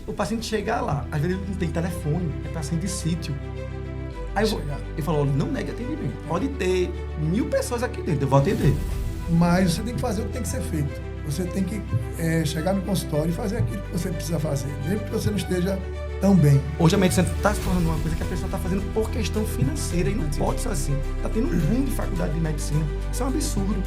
o paciente chegar lá, às vezes ele não tem telefone, é paciente de sítio. Aí eu falo, olha, não negue atendimento. Pode ter 1000 pessoas aqui dentro, eu vou atender. Mas você tem que fazer o que tem que ser feito. Você tem que chegar no consultório e fazer aquilo que você precisa fazer, mesmo que você não esteja tão bem. Hoje a medicina está se tornando uma coisa que a pessoa está fazendo por questão financeira e não pode ser assim. Está tendo um boom de faculdade de medicina. Isso é um absurdo.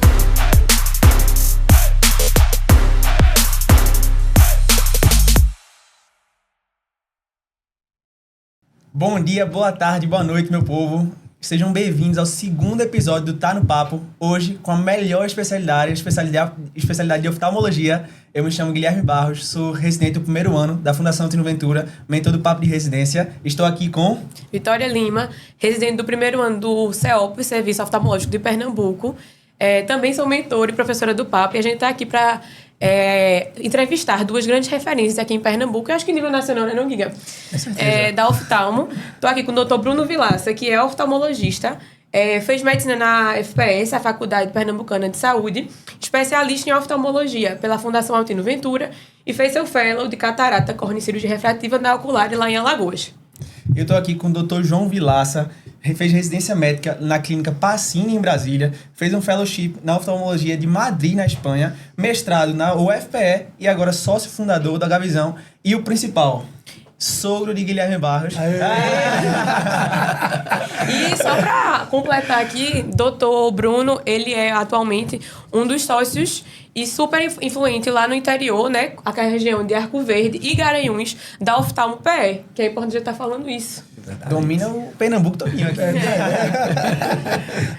Bom dia, boa tarde, boa noite, meu povo. Sejam bem-vindos ao segundo episódio do Tá no Papo. Hoje, com a melhor especialidade de oftalmologia. Eu me chamo Guilherme Barros, sou residente do primeiro ano da Fundação Tino Ventura, mentor do Papo de Residência. Estou aqui com... Vitória Lima, residente do primeiro ano do CEOP, Serviço Oftalmológico de Pernambuco. Também sou mentora e professora do Papo, e a gente está aqui para entrevistar duas grandes referências aqui em Pernambuco, eu acho que em nível nacional, né, não, Giga? Da oftalmo. Estou aqui com o Dr. Bruno Vilaça, que é oftalmologista, fez medicina na FPS, a Faculdade Pernambucana de Saúde, especialista em oftalmologia pela Fundação Altino Ventura, e fez seu fellow de catarata, córnea e cirurgia refrativa na Ocular lá em Alagoas. Eu estou aqui com o Dr. João Vilaça, fez residência médica na clínica Pacini, em Brasília, fez um fellowship na oftalmologia de Madrid, na Espanha, mestrado na UFPE e agora sócio fundador da Gavizão e o principal, sogro de Guilherme Barros. E só para completar aqui, Dr. Bruno, ele é atualmente um dos sócios e super influente lá no interior, né? A região de Arco Verde e Garanhuns, da Oftalmo PE, que é importante já estar falando isso. Domina o Pernambuco todinho aqui.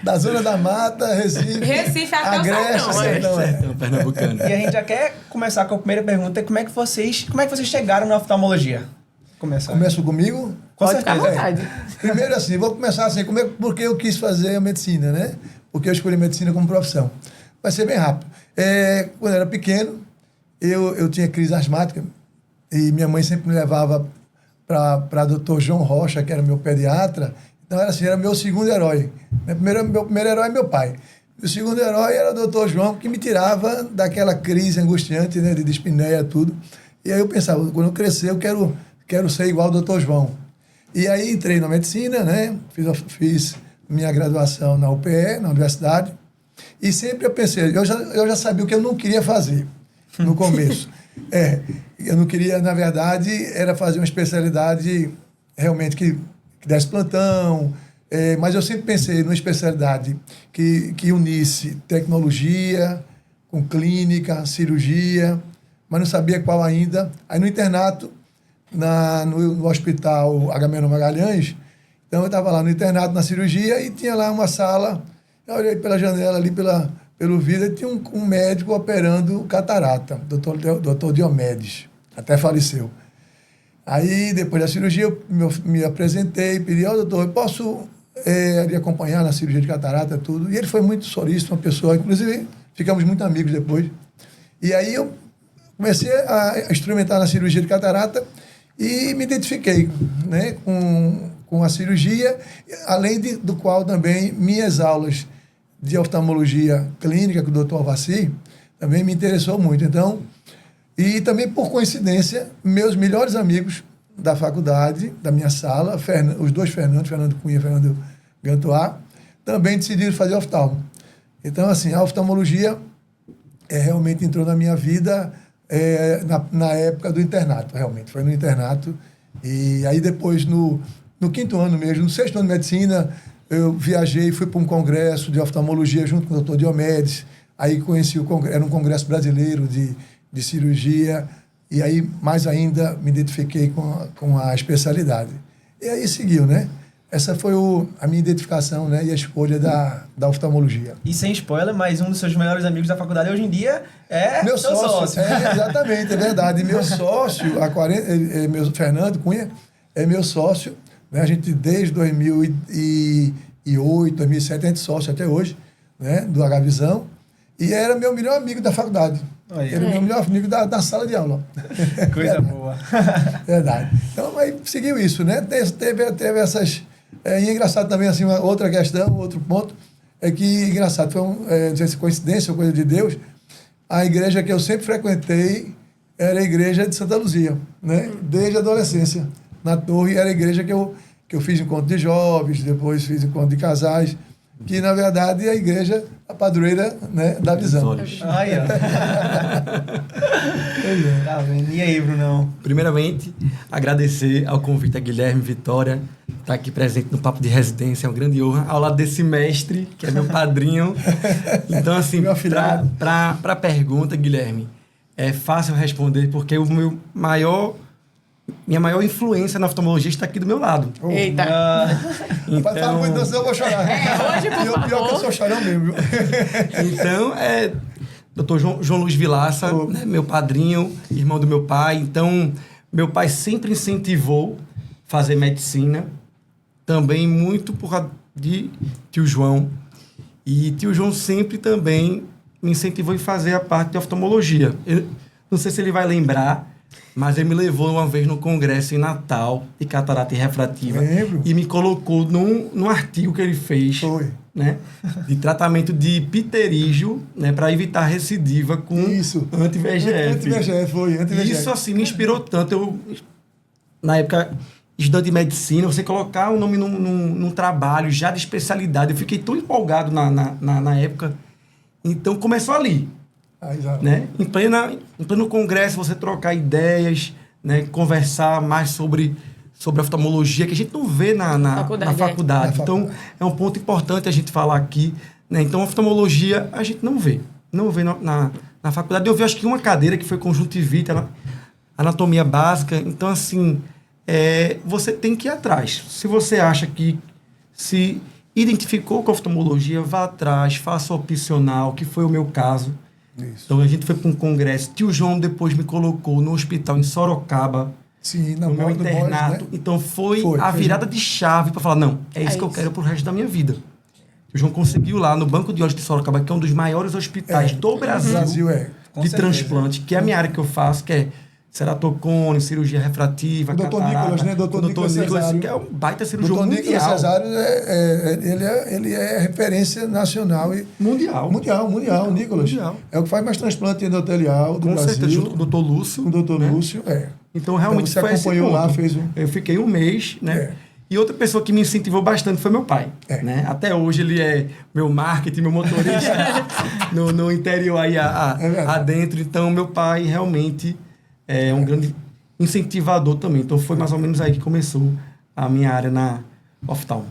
Da Zona da Mata, Recife até o Sertão. Pernambucano. E a gente já quer começar com a primeira pergunta, como é que vocês chegaram na oftalmologia? Começo comigo? Pode ficar à vontade. Primeiro assim, vou começar assim, porque eu quis fazer a medicina, né? Porque eu escolhi medicina como profissão. Vai ser bem rápido. Quando eu era pequeno, eu tinha crise asmática e minha mãe sempre me levava para Dr. João Rocha, que era meu pediatra. Então era meu segundo herói. Meu primeiro herói é meu pai. O segundo herói era o Dr. João, que me tirava daquela crise angustiante, né, de dispneia, tudo. E aí eu pensava, quando eu crescer, eu quero ser igual ao Dr. João. E aí entrei na medicina, né? Fiz minha graduação na UPE, na universidade. E sempre eu pensei, eu já sabia o que eu não queria fazer no começo. Eu não queria, na verdade, era fazer uma especialidade realmente que desse plantão, mas eu sempre pensei numa especialidade que unisse tecnologia com clínica, cirurgia, mas não sabia qual ainda. Aí no internato, no hospital Agamenon Magalhães, então eu estava lá no internato, na cirurgia, e tinha lá uma sala, eu olhei pela janela ali, pelo vidro, e tinha um médico operando catarata, doutor Diomedes, até faleceu. Aí, depois da cirurgia, eu me apresentei, pedi, doutor, eu posso lhe acompanhar na cirurgia de catarata, tudo. E ele foi muito solícito, uma pessoa, inclusive, ficamos muito amigos depois. E aí eu comecei a instrumentar na cirurgia de catarata e me identifiquei, né, com a cirurgia, além do qual também minhas aulas de oftalmologia clínica com o Dr. Alvaci também me interessou muito. Então, e também por coincidência, meus melhores amigos da faculdade, da minha sala, os dois Fernando Cunha e Fernando Gantois, também decidiram fazer oftalmo. Então, assim, a oftalmologia realmente entrou na minha vida na época do internato, realmente. Foi no internato. E aí depois, no quinto ano mesmo, no sexto ano de medicina, eu viajei, fui para um congresso de oftalmologia junto com o Dr. Diomedes. Aí conheci era um congresso brasileiro de cirurgia. E aí, mais ainda, me identifiquei com a especialidade. E aí seguiu, né? Essa foi a minha identificação, né, e a escolha da oftalmologia. E sem spoiler, mas um dos seus melhores amigos da faculdade hoje em dia é meu seu sócio. Exatamente, é verdade. Meu sócio, meu Fernando Cunha, é meu sócio. Né? A gente, desde 2008, 2007, a gente é sócio até hoje, né, do Gavizão. E era meu melhor amigo da faculdade. Era meu melhor amigo da sala de aula. Coisa boa. Verdade. Então, aí seguiu isso, né? Teve essas... E é engraçado também, assim, uma outra questão, outro ponto, é que, engraçado, foi não sei se coincidência ou coisa de Deus, a igreja que eu sempre frequentei, era a igreja de Santa Luzia, né? Desde a adolescência. Na Torre era a igreja que eu fiz encontro de jovens, depois fiz encontro de casais, que na verdade é a igreja, a padroeira, né, da visão. Aí, ó. Tá vendo? E aí, Brunão? Primeiramente, agradecer ao convite a Guilherme Vitória, estar aqui presente no Papo de Residência, é uma grande honra, ao lado desse mestre, que é meu padrinho. Então, assim, para a pergunta, Guilherme, é fácil responder, porque minha maior influência na oftalmologia está aqui do meu lado. Eita. Não pode falar muito, não, senão eu vou chorar. Hoje, por favor. Pior que eu sou chorão mesmo, viu? Então, Dr. João Luiz Vilaça, né, meu padrinho, irmão do meu pai. Então, meu pai sempre incentivou fazer medicina, também muito por causa de tio João. E tio João sempre também me incentivou em fazer a parte de oftalmologia. Eu não sei se ele vai lembrar, mas ele me levou uma vez no congresso em Natal de catarata refrativa. Lembro. E me colocou num artigo que ele fez. Foi. Né, de tratamento de pterígio, né, para evitar recidiva com anti-VEGF. Anti-VEGF, foi. Anti-VEGF. Isso, assim, me inspirou tanto. Eu, na época, estudante de medicina, você colocar o nome num trabalho já de especialidade, eu fiquei tão empolgado na época. Então, começou ali. Né? Em pleno congresso, você trocar ideias, né, conversar mais sobre oftalmologia, que a gente não vê na faculdade. Então, é um ponto importante a gente falar aqui. Né? Então, oftalmologia, a gente não vê. Não vê na faculdade. Eu vi, acho que uma cadeira que foi conjuntivite, anatomia básica. Então, assim, você tem que ir atrás. Se você acha que se identificou com a oftalmologia, vá atrás, faça opcional, que foi o meu caso. Isso. Então, a gente foi para um congresso. Tio João depois me colocou no hospital em Sorocaba, sim, no meu internato. Boys, né? Então, foi a virada de chave para falar, não, é isso que eu quero pro resto da minha vida. O João conseguiu lá no Banco de Olhos de Sorocaba, que é um dos maiores hospitais do Brasil de transplante, que é a minha área que eu faço, que é ceratocone, cirurgia refrativa, Dr. Nicolas, né? Dr. Nicolas, que é um baita cirurgião mundial. Dr. Nicolas Cesário, ele é referência nacional e... Mundial, Nicolas. Mundial. É o que faz mais transplante endotelial do Brasil. Com certeza, junto com o Dr. Lúcio. O Dr. Lúcio, Então, realmente, então, você acompanhou lá, fez um... Eu fiquei um mês, né? E outra pessoa que me incentivou bastante foi meu pai. Né? Até hoje ele é meu marketing, meu motorista no interior aí adentro. Então, meu pai realmente é um grande incentivador também. Então, foi mais ou menos aí que começou a minha área na oftalmo.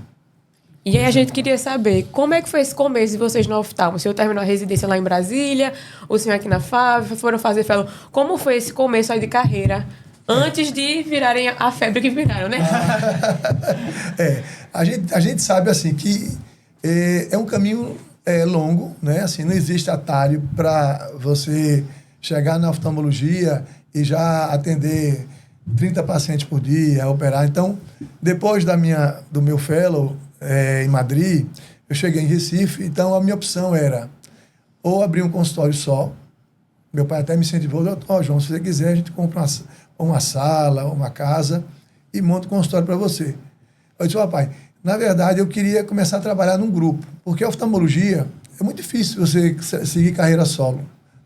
E aí a gente queria saber, como é que foi esse começo de vocês no oftalmo? O senhor terminou a residência lá em Brasília, o senhor aqui na FAV, foram fazer fellow. Como foi esse começo aí de carreira? Antes de virarem a febre que viraram, né? A gente sabe, assim, que é um caminho longo, né? Assim, não existe atalho para você chegar na oftalmologia e já atender 30 pacientes por dia, operar. Então, depois do meu fellow em Madrid, eu cheguei em Recife, então a minha opção era ou abrir um consultório só. Meu pai até me incentivou, João, se você quiser, a gente compra uma sala, uma casa e monta um consultório para você. Eu disse, papai, na verdade, eu queria começar a trabalhar num grupo, porque a oftalmologia é muito difícil você seguir carreira solo,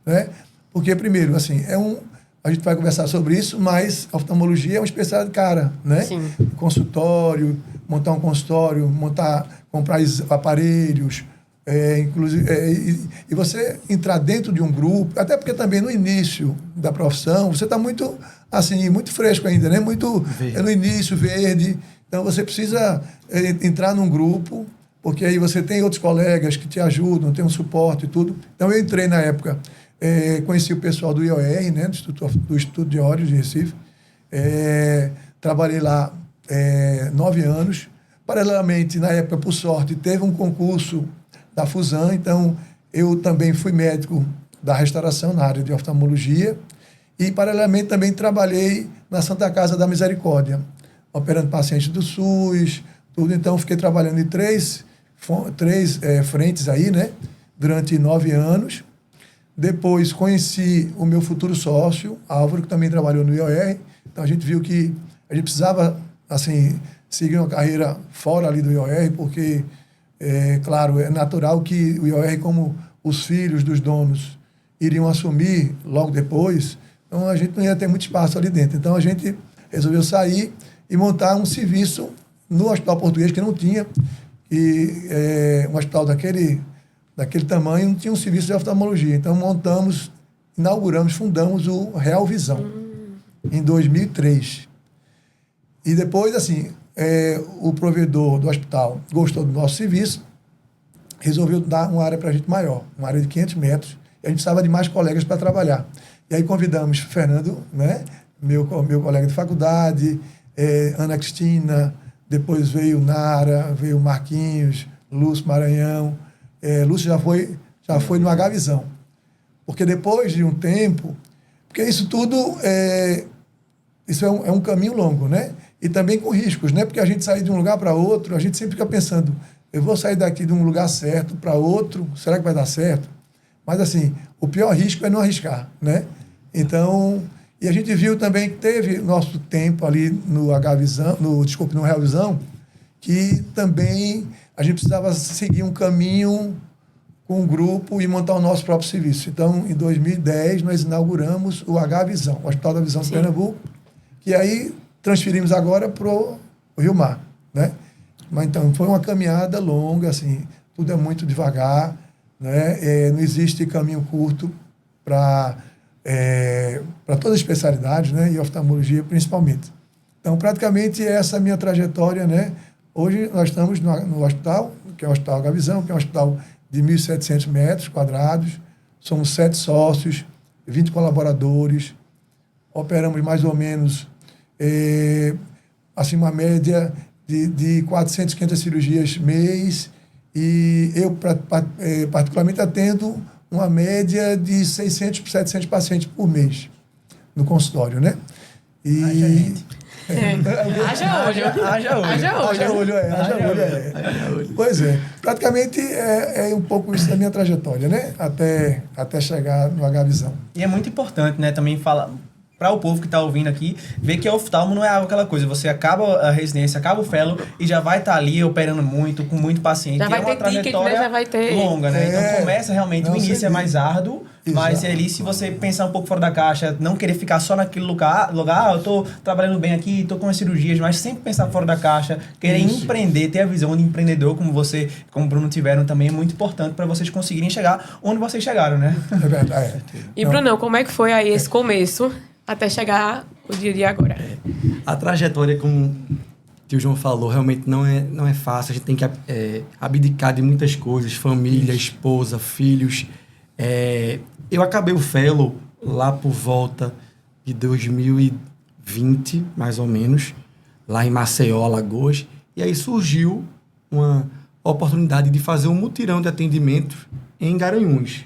né? Porque, primeiro, assim, a gente vai conversar sobre isso, mas a oftalmologia é uma especialidade cara, né? Sim. Consultório, montar um consultório, comprar aparelhos, inclusive, e você entrar dentro de um grupo, até porque também no início da profissão, você está muito, assim, muito fresco ainda, né? Muito no início, verde. Então, você precisa entrar num grupo, porque aí você tem outros colegas que te ajudam, tem um suporte e tudo. Então, eu entrei na época, conheci o pessoal do IOR, né? Do Instituto de Olhos de Recife. Trabalhei lá 9 anos. Paralelamente, na época, por sorte, teve um concurso da Fusan, então eu também fui médico da restauração na área de oftalmologia e, paralelamente, também trabalhei na Santa Casa da Misericórdia, operando pacientes do SUS, tudo. Então, fiquei trabalhando em três frentes aí, né, durante 9 anos. Depois, conheci o meu futuro sócio, Álvaro, que também trabalhou no IOR. Então, a gente viu que a gente precisava, assim, seguir uma carreira fora ali do IOR, porque, claro, é natural que o IOR, como os filhos dos donos iriam assumir logo depois, Então, a gente não ia ter muito espaço ali dentro. Então, a gente resolveu sair e montar um serviço no Hospital Português, que não tinha. E um hospital daquele tamanho não tinha um serviço de oftalmologia. Então, inauguramos, fundamos o Real Visão em 2003. E depois, assim, o provedor do hospital gostou do nosso serviço, resolveu dar uma área para a gente maior, uma área de 500 metros, e a gente precisava de mais colegas para trabalhar. E aí convidamos Fernando, né, meu colega de faculdade, Ana Cristina, depois veio Nara, veio Marquinhos, Lúcio Maranhão. Lúcio já foi no H-Visão. Porque depois de um tempo, porque isso tudo isso é um caminho longo, né? E também com riscos, né? Porque a gente sair de um lugar para outro, a gente sempre fica pensando, eu vou sair daqui de um lugar certo para outro, será que vai dar certo? Mas, assim, o pior risco é não arriscar, né? Então, e a gente viu também que teve nosso tempo ali no H-Visão, no Real Visão, que também a gente precisava seguir um caminho com um grupo e montar o nosso próprio serviço. Então, em 2010, nós inauguramos o H-Visão, o Hospital da Visão de Pernambuco, que aí transferimos agora para o Rio Mar, né? Mas, então, foi uma caminhada longa, assim, tudo é muito devagar, né? Não existe caminho curto para todas as especialidades, né? E oftalmologia principalmente. Então, praticamente, essa é a minha trajetória, né? Hoje, nós estamos no hospital, que é o Hospital H-Visão, que é um hospital de 1.700 metros quadrados, somos 7 sócios, 20 colaboradores, operamos mais ou menos assim, uma média de 400, 500 cirurgias mês, e eu particularmente atendo uma média de 600, 700 pacientes por mês no consultório, né? Haja olho. Pois é. Praticamente é um pouco isso da minha trajetória, né? Até chegar no H-Visão. E é muito importante, né? Também falar para o povo que está ouvindo aqui, ver que a oftalmo não é aquela coisa, você acaba a residência, acaba o fellow e já vai estar ali operando muito, com muito paciente. Já vai uma ter ticket, trajetória né? Já vai ter longa, né? Então começa realmente, o início é mais árduo, mas ali se você pensar um pouco fora da caixa, não querer ficar só naquele lugar, eu estou trabalhando bem aqui, estou com as cirurgias, mas sempre pensar fora da caixa, querer empreender, ter a visão de empreendedor como você, como o Bruno tiveram também, é muito importante para vocês conseguirem chegar onde vocês chegaram, né? É verdade. E Bruno, como é que foi aí esse começo até chegar o dia de agora? A trajetória, como o tio João falou, realmente não é fácil. A gente tem que abdicar de muitas coisas, família, esposa, filhos. Eu acabei o fellow lá por volta de 2020, mais ou menos, lá em Maceió, Alagoas. E aí surgiu uma oportunidade de fazer um mutirão de atendimento em Garanhuns.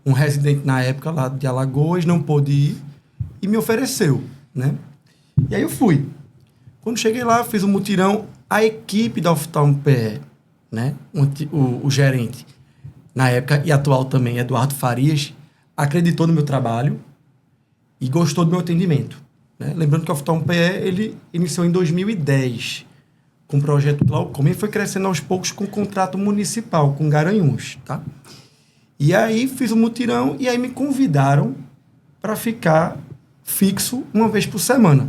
Um residente na época lá de Alagoas não pôde ir e me ofereceu, né? E aí eu fui. Quando cheguei lá, fiz um mutirão. A equipe da Oftalmo PE, né? O gerente, na época, e atual também, Eduardo Farias, acreditou no meu trabalho e gostou do meu atendimento, né? Lembrando que a Oftalmo PE, ele iniciou em 2010 com o projeto Glaucoma e foi crescendo aos poucos com o contrato municipal, com Garanhuns, tá? E aí fiz um mutirão e aí me convidaram para ficar fixo uma vez por semana.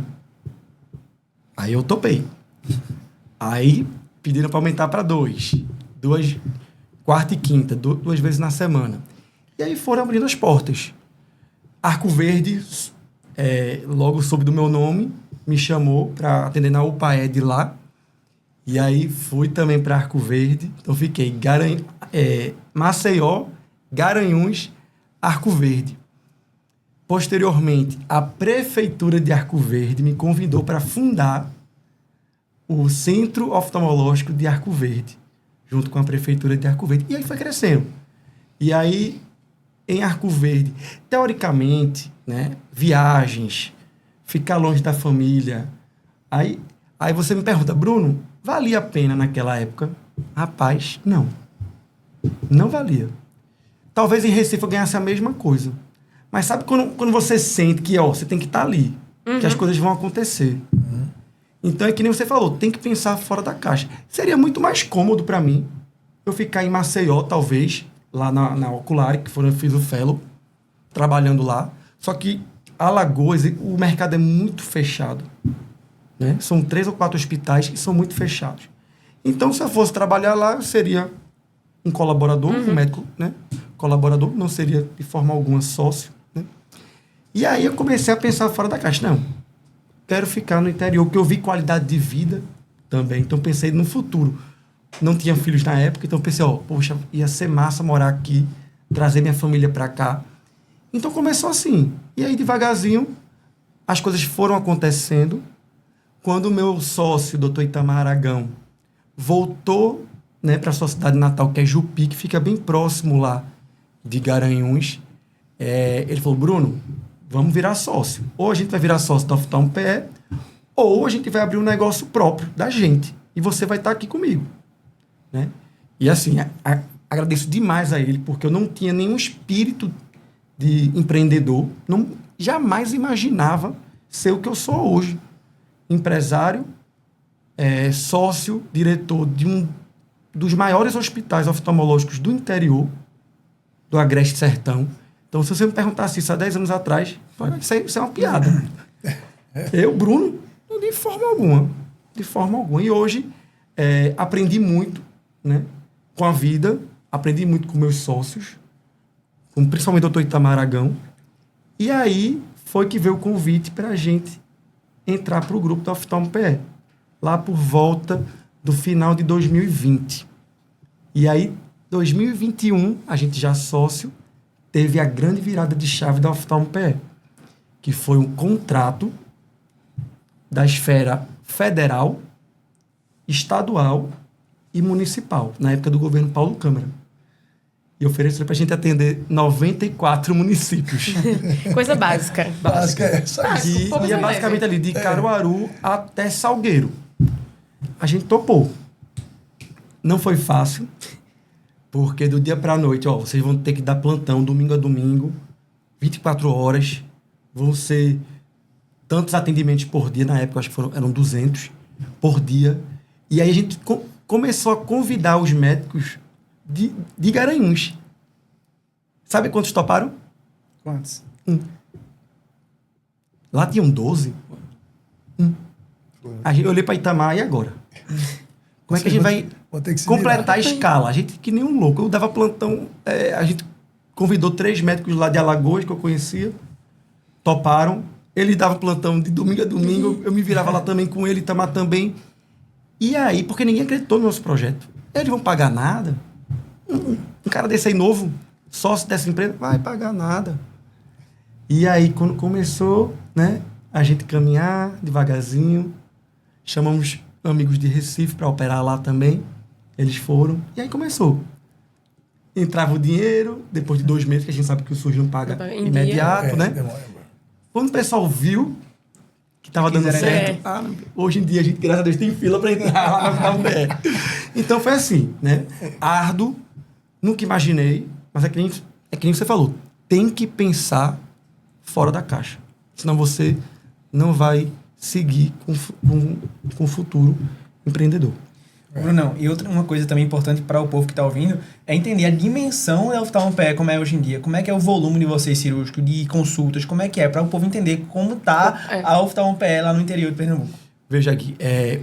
Aí eu topei. Aí pediram para aumentar para 2. Quarta e quinta, 2 vezes na semana. E aí foram abrindo as portas. Arco Verde, logo soube do meu nome, me chamou para atender na UPAE de lá. E aí fui também para Arco Verde. Então fiquei Maceió, Garanhuns, Arco Verde. Posteriormente, a Prefeitura de Arco Verde me convidou para fundar o Centro Oftalmológico de Arco Verde, junto com a Prefeitura de Arco Verde. E aí foi crescendo. E aí, em Arco Verde, teoricamente, né, viagens, ficar longe da família. Aí você me pergunta, Bruno, valia a pena naquela época? Rapaz, não. Não valia. Talvez em Recife eu ganhasse a mesma coisa. Mas sabe quando você sente que você tem que estar ali, que as coisas vão acontecer. Então é que nem você falou, tem que pensar fora da caixa. Seria muito mais cômodo para mim eu ficar em Maceió, talvez, lá na Ocular, que eu fiz o fellow, trabalhando lá. Só que Alagoas, o mercado é muito fechado. Né? São 3 ou 4 hospitais que são muito fechados. Então, se eu fosse trabalhar lá, eu seria um colaborador, um médico, né? Colaborador, não seria de forma alguma sócio. Né? E aí eu comecei a pensar fora da caixa. Não, quero ficar no interior, porque eu vi qualidade de vida também. Então, pensei no futuro. Não tinha filhos na época, então pensei, poxa, ia ser massa morar aqui, trazer minha família para cá. Então, começou assim. E aí, devagarzinho, as coisas foram acontecendo. Quando o meu sócio, doutor Itamar Aragão, voltou, né, para a sua cidade natal, que é Jupi, que fica bem próximo lá de Garanhuns, ele falou, Bruno, vamos virar sócio. Ou a gente vai virar sócio da Oftalmo-PE, ou a gente vai abrir um negócio próprio da gente. E você vai estar aqui comigo. Né? E assim, agradeço demais a ele, porque eu não tinha nenhum espírito de empreendedor, jamais imaginava ser o que eu sou hoje. Empresário, sócio, diretor de um dos maiores hospitais oftalmológicos do interior, do Agreste Sertão. Então, se você me perguntasse isso há 10 anos atrás, isso é uma piada. Eu, Bruno, de forma alguma. De forma alguma. E hoje, aprendi muito, né, com a vida, aprendi muito com meus sócios, principalmente o doutor Itamar Aragão. E aí foi que veio o convite para a gente entrar para o grupo da Oftalmo-PE, lá por volta do final de 2020. E aí, 2021, a gente já sócio, teve a grande virada de chave da Oftalmo-PE, que foi um contrato da esfera federal, estadual e municipal, na época do governo Paulo Câmara. E ofereceu para a gente atender 94 municípios. Coisa básica. Básica é só isso. E é basicamente ali, de Caruaru até Salgueiro. A gente topou. Não foi fácil, porque do dia para a noite, vocês vão ter que dar plantão domingo a domingo, 24 horas, vão ser tantos atendimentos por dia, na época acho que eram 200 por dia. E aí a gente começou a convidar os médicos de Garanhuns. Sabe quantos toparam? Quantos? Lá tinham 12. Eu olhei para Itamar, e agora? Como é que a gente vai completar a escala? A gente, que nem um louco. Eu dava plantão, a gente convidou 3 médicos lá de Alagoas, que eu conhecia, toparam. Ele dava plantão de domingo a domingo, eu me virava lá também com ele, Itamar também. E aí, porque ninguém acreditou no nosso projeto. Eles vão pagar nada? Um cara desse aí novo, sócio dessa empresa, vai pagar nada. E aí, quando começou, né, a gente caminhar devagarzinho, chamamos amigos de Recife para operar lá também, eles foram, e aí começou. Entrava o dinheiro, depois de 2 meses, que a gente sabe que o SUS não paga imediato, né? Quando o pessoal viu que estava dando certo, hoje em dia a gente, graças a Deus, tem fila para entrar lá na Oftalmo-PE. Então foi assim, né? Árduo, nunca imaginei, mas é que nem você falou, tem que pensar fora da caixa, senão você não vai seguir com o futuro empreendedor. Brunão, e uma coisa também importante para o povo que está ouvindo é entender a dimensão da Oftalmo-PE como é hoje em dia, como é que é o volume de vocês cirúrgicos, de consultas, como é que é, para o povo entender como está a Oftalmo-PE lá no interior de Pernambuco. Veja aqui,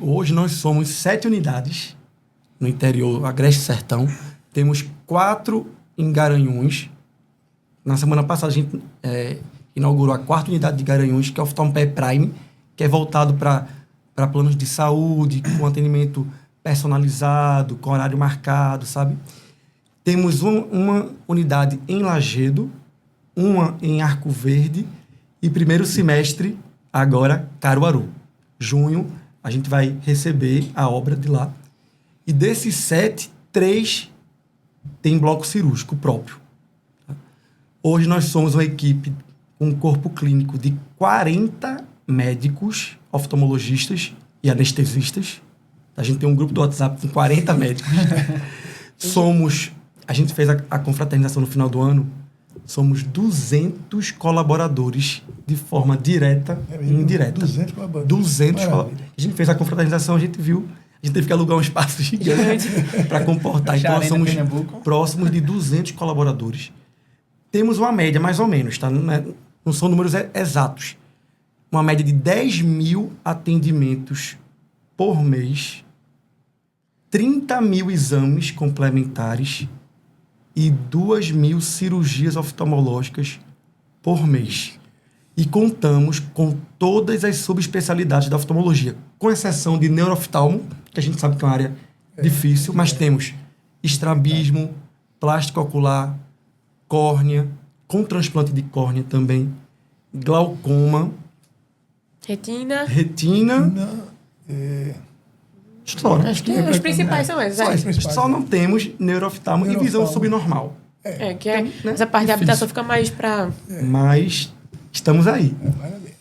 hoje nós somos 7 unidades no interior, Agreste Sertão, temos 4 em Garanhuns. Na semana passada a gente inaugurou a 4ª unidade de Garanhuns, que é o Oftalmo-PE Prime, que é voltado para planos de saúde, com atendimento personalizado, com horário marcado, sabe? Temos uma unidade em Lagedo, uma em Arco Verde e primeiro semestre, agora, Caruaru. Junho, a gente vai receber a obra de lá. E desses 7, 3 tem bloco cirúrgico próprio. Hoje nós somos uma equipe, um corpo clínico de 40 médicos, oftalmologistas e anestesistas. A gente tem um grupo do WhatsApp com 40 médicos. A gente fez a confraternização no final do ano, somos 200 colaboradores de forma direta e indireta. 200 colaboradores. 200 colaboradores. A gente fez a confraternização, a gente teve que alugar um espaço gigante para comportar. Então, nós somos próximos de 200 colaboradores. Temos uma média, mais ou menos, tá? não são números exatos, uma média de 10 mil atendimentos por mês, 30 mil exames complementares e 2 mil cirurgias oftalmológicas por mês. E contamos com todas as subespecialidades da oftalmologia, com exceção de neurooftalmo, que a gente sabe que é uma área difícil, mas temos estrabismo, plástico ocular, córnea, com transplante de córnea também, glaucoma, Retina. Só, né? Acho que os principais são esses. Só não temos neurooftalmo e visão subnormal. Essa parte de habitação fica mais para... Mas estamos aí.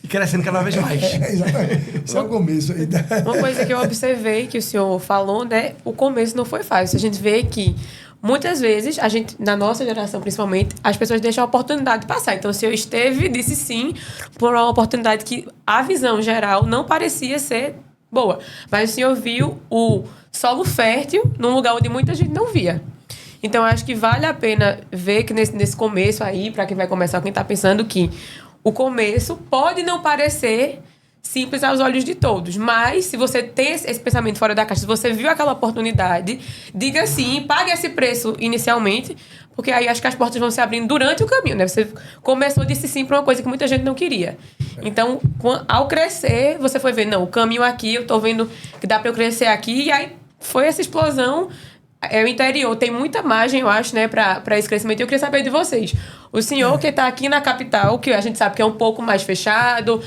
E crescendo cada vez mais. Exatamente. Isso é o começo aí. Uma coisa que eu observei, que o senhor falou, né? O começo não foi fácil. A gente vê que muitas vezes, a gente, na nossa geração principalmente, as pessoas deixam a oportunidade passar. Então, o senhor esteve, disse sim, por uma oportunidade que a visão geral não parecia ser boa. Mas o senhor viu o solo fértil num lugar onde muita gente não via. Então, acho que vale a pena ver que nesse começo aí, para quem vai começar, quem está pensando que o começo pode não parecer simples aos olhos de todos, mas se você tem esse pensamento fora da caixa, se você viu aquela oportunidade, diga sim, pague esse preço inicialmente, porque aí acho que as portas vão se abrindo durante o caminho, né? Você começou, disse sim para uma coisa que muita gente não queria. Então, ao crescer, você foi ver, não, o caminho aqui, eu tô vendo que dá para eu crescer aqui, e aí foi essa explosão. O interior tem muita margem, eu acho, né, para esse crescimento. Eu queria saber de vocês. O senhor que está aqui na capital, que a gente sabe que é um pouco mais fechado,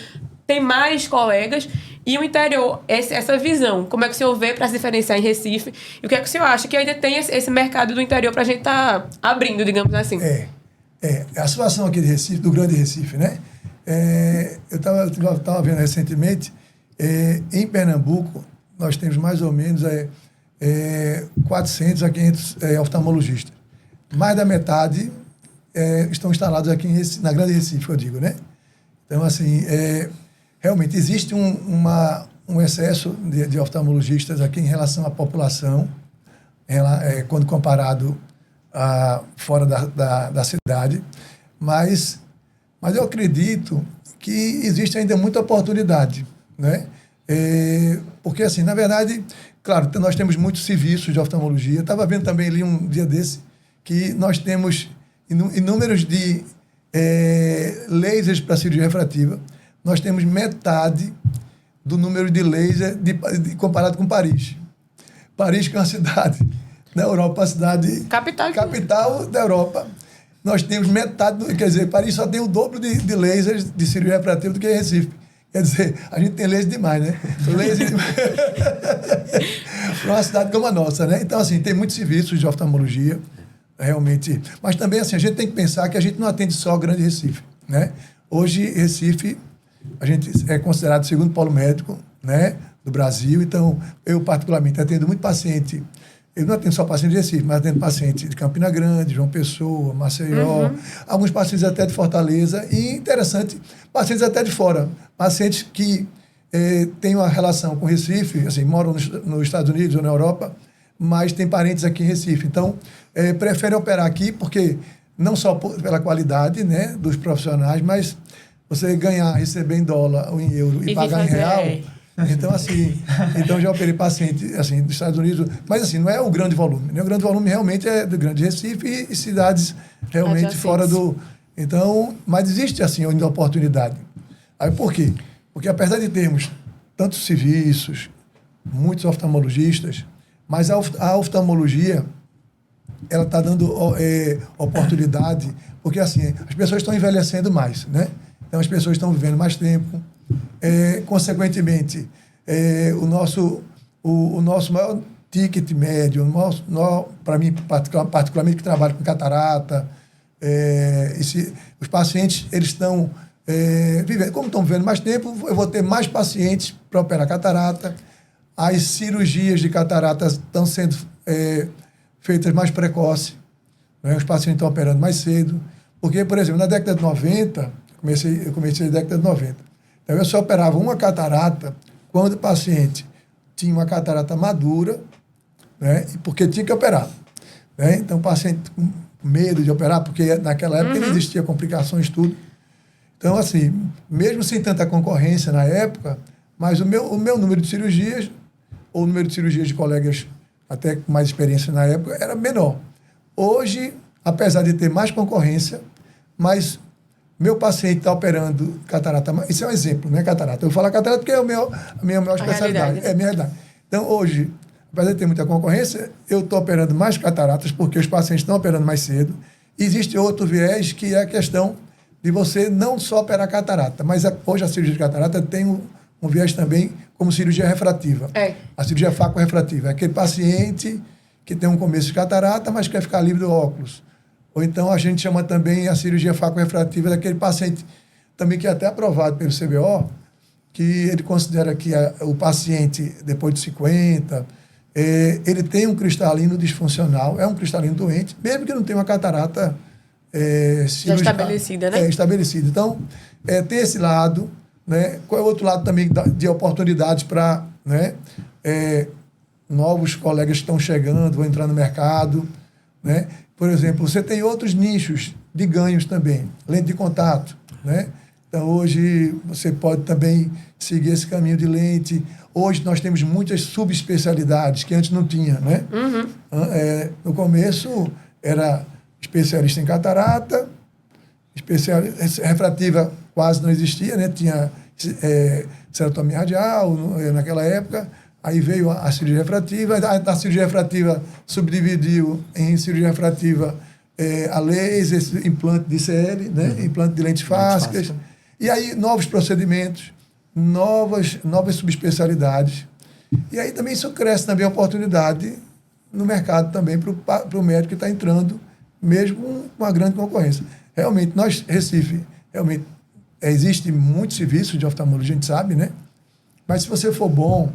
tem mais colegas, e o interior, essa visão, como é que o senhor vê para se diferenciar em Recife? E o que é que o senhor acha que ainda tem esse mercado do interior para a gente estar abrindo, digamos assim? A situação aqui de Recife, do Grande Recife, né? Eu estava vendo recentemente, em Pernambuco, nós temos mais ou menos 400 a 500 oftalmologistas. Mais da metade estão instalados aqui na Grande Recife, eu digo, né? Então, assim, realmente existe um excesso de oftalmologistas aqui em relação à população, quando comparado fora da cidade, mas eu acredito que existe ainda muita oportunidade, né? Porque, assim, na verdade, claro, nós temos muitos serviços de oftalmologia. Estava vendo também ali um dia desse que nós temos inúmeros de lasers para cirurgia refrativa. Nós temos metade do número de laser comparado com Paris. Paris, que é uma cidade da Europa, uma cidade capital da Europa. Nós temos metade, quer dizer, Paris só tem o dobro de lasers de cirurgia refrativa do que Recife. Quer dizer, a gente tem laser demais, né? Laser demais. Para uma cidade como a nossa, né? Então, assim, tem muitos serviços de oftalmologia, realmente. Mas também, assim, a gente tem que pensar que a gente não atende só o Grande Recife, né? Hoje, Recife, a gente é considerado o segundo polo médico, né, do Brasil. Então, eu, particularmente, atendo muito paciente. Eu não atendo só paciente de Recife, mas atendo paciente de Campina Grande, João Pessoa, Maceió, alguns pacientes até de Fortaleza e, interessante, pacientes até de fora. Pacientes que têm uma relação com Recife, assim, moram nos Estados Unidos ou na Europa, mas têm parentes aqui em Recife. Então, preferem operar aqui porque não só pela qualidade, né, dos profissionais, mas você receber em dólar ou em euro e pagar em real... Então, assim, já operei paciente, assim, dos Estados Unidos, mas, assim, não é o grande volume, né? O grande volume realmente é do Grande Recife e cidades realmente fora do... Então, mas existe, assim, ainda oportunidade. Aí, por quê? Porque, apesar de termos tantos serviços, muitos oftalmologistas, mas a oftalmologia, ela está dando oportunidade, porque, assim, as pessoas estão envelhecendo mais, né? Então, as pessoas estão vivendo mais tempo. Consequentemente, o nosso maior ticket médio, para mim, particularmente, que trabalho com catarata, os pacientes, eles estão vivendo. Como estão vivendo mais tempo, eu vou ter mais pacientes para operar catarata. As cirurgias de catarata estão sendo feitas mais precoce, né? Os pacientes estão operando mais cedo. Porque, por exemplo, na década de 90, eu comecei na década de 90, então, eu só operava uma catarata quando o paciente tinha uma catarata madura, né, porque tinha que operar. Né? Então, o paciente com medo de operar, porque naquela época não existia complicações, tudo. Então, assim, mesmo sem tanta concorrência na época, mas o meu número de cirurgias, ou o número de cirurgias de colegas até com mais experiência na época, era menor. Hoje, apesar de ter mais concorrência, mas meu paciente está operando catarata, isso é um exemplo, não é catarata. Eu falo catarata porque é a minha maior especialidade, é a minha realidade. Então, hoje, apesar de ter muita concorrência, eu estou operando mais cataratas porque os pacientes estão operando mais cedo. Existe outro viés que é a questão de você não só operar catarata, mas hoje a cirurgia de catarata tem um viés também como cirurgia refrativa. A cirurgia faco-refrativa. É aquele paciente que tem um começo de catarata, mas quer ficar livre do óculos. Ou então a gente chama também a cirurgia faco-refrativa daquele paciente também que é até aprovado pelo CBO, que ele considera que o paciente, depois de 50, ele tem um cristalino disfuncional, é um cristalino doente, mesmo que não tenha uma catarata já estabelecida, né? Estabelecida. Então, tem esse lado, né? Qual é o outro lado também de oportunidades para, né, novos colegas que estão chegando, vão entrar no mercado, né? Por exemplo, você tem outros nichos de ganhos também, lente de contato, né? Então, hoje, você pode também seguir esse caminho de lente. Hoje, nós temos muitas subespecialidades que antes não tinha, né? No começo, era especialista em catarata, refrativa quase não existia, né? Tinha cerotomia radial naquela época. Aí veio a cirurgia refrativa. A cirurgia refrativa subdividiu em cirurgia refrativa a laser, implante de ICL, né? Implante de lentes fásicas. E aí novos procedimentos, novas subespecialidades. E aí também isso cresce também a oportunidade no mercado também para o médico que está entrando, mesmo com uma grande concorrência. Realmente, Recife, existe muito serviço de oftalmologia, a gente sabe, né? Mas se você for bom,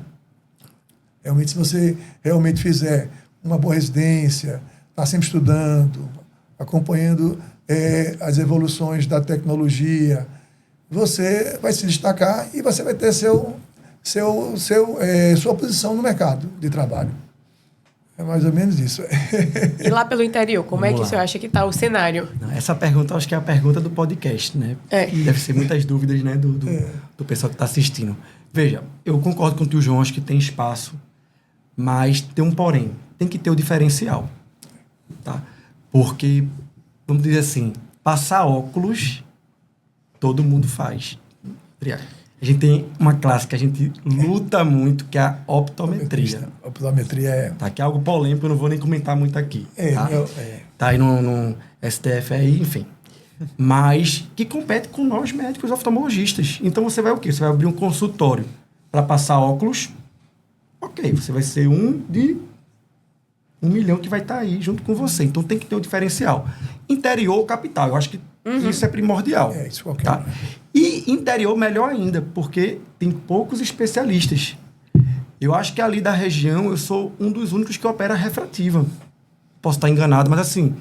realmente, se você realmente fizer uma boa residência, está sempre estudando, acompanhando as evoluções da tecnologia, você vai se destacar e você vai ter sua posição no mercado de trabalho. É mais ou menos isso. E lá pelo interior, como é que o senhor acha que está o cenário? Essa pergunta, acho que é a pergunta do podcast, né? Deve ser muitas dúvidas, né, do pessoal que está assistindo. Veja, eu concordo com o tio João, acho que tem espaço, mas tem um porém. Tem que ter o diferencial, tá? Porque, vamos dizer assim, passar óculos, todo mundo faz. A gente tem uma classe que a gente luta muito, que é a optometria. A optometria tá, que é algo polêmico, eu não vou nem comentar muito aqui. Tá aí no STF aí, enfim. Mas que compete com nós médicos oftalmologistas. Então você vai o quê? Você vai abrir um consultório para passar óculos. Ok, você vai ser um de 1 milhão que vai estar aí junto com você. Então tem que ter o diferencial. Interior, capital. Eu acho que isso é primordial. Isso qualquer. Tá? E interior, melhor ainda, porque tem poucos especialistas. Eu acho que ali da região eu sou um dos únicos que opera refrativa. Posso estar enganado, mas assim,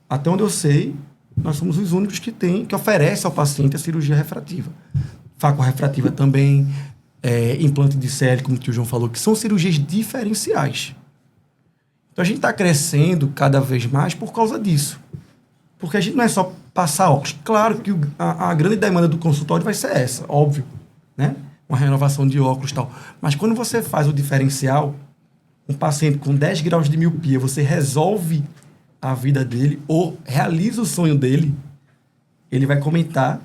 até onde eu sei, nós somos os únicos que oferece ao paciente a cirurgia refrativa. Faco-refrativa também, implante de ICL, como o tio João falou, que são cirurgias diferenciais. Então a gente está crescendo cada vez mais por causa disso. Porque a gente não é só passar óculos. Claro que a grande demanda do consultório vai ser essa, óbvio, né? Uma renovação de óculos e tal. Mas quando você faz o diferencial, um paciente com 10 graus de miopia, você resolve a vida dele ou realiza o sonho dele, ele vai comentar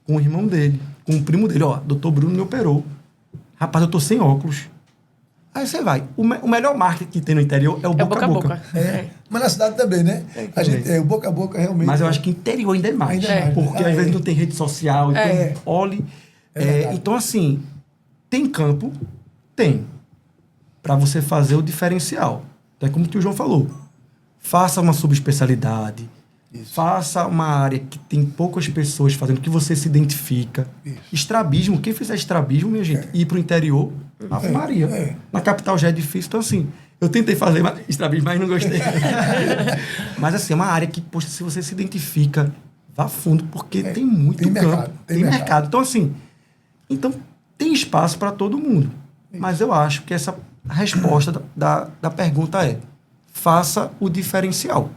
com o irmão dele, com o primo dele. Ó, doutor Bruno me operou. Rapaz, eu tô sem óculos. Aí você vai. O melhor marketing que tem no interior é o boca a boca. Mas na cidade também, né? O boca a boca realmente. Mas eu acho que interior ainda é mais. Porque às vezes não tem rede social. Então, olhe. Então, assim, tem campo? Tem. Para você fazer o diferencial. Então, é como o tio João falou. Faça uma subespecialidade. Isso. Faça uma área que tem poucas pessoas fazendo, que você se identifica. Isso. Estrabismo. Quem fizer estrabismo, minha gente, ir para o interior, Ave Maria. Na capital já é difícil. Então, assim, eu tentei fazer estrabismo, mas não gostei. Mas, assim, é uma área que, poxa, se você se identifica, vá fundo, porque tem muito campo. Mercado, tem mercado. Então, assim, tem espaço para todo mundo. Isso. Mas eu acho que essa resposta da pergunta é: faça o diferencial.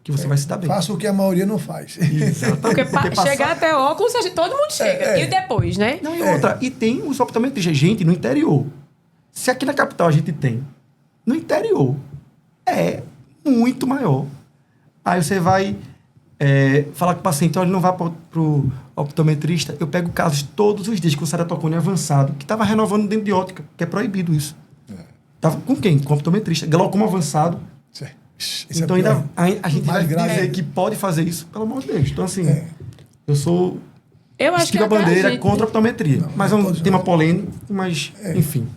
que você vai se dar bem. Faça o que a maioria não faz. Exatamente. Porque passar- chegar até óculos, todo mundo chega. E depois, né? Não, e outra, e tem os optometristas, gente, no interior. Se aqui na capital a gente tem, no interior é muito maior. Aí você vai falar com o paciente, olha, não vá para o optometrista. Eu pego casos todos os dias com ceratocone avançado, que estava renovando dentro de ótica, que é proibido isso. Tava com quem? Com o optometrista. Glaucoma avançado. Isso Então é pior. ainda a gente vai Mais grave. dizer que pode fazer isso, pelo amor de Deus. Então, assim, eu sou... Eu acho que Estica a até bandeira gente- contra a optometria. Mas é um todos tema não. polêmico, mas, enfim.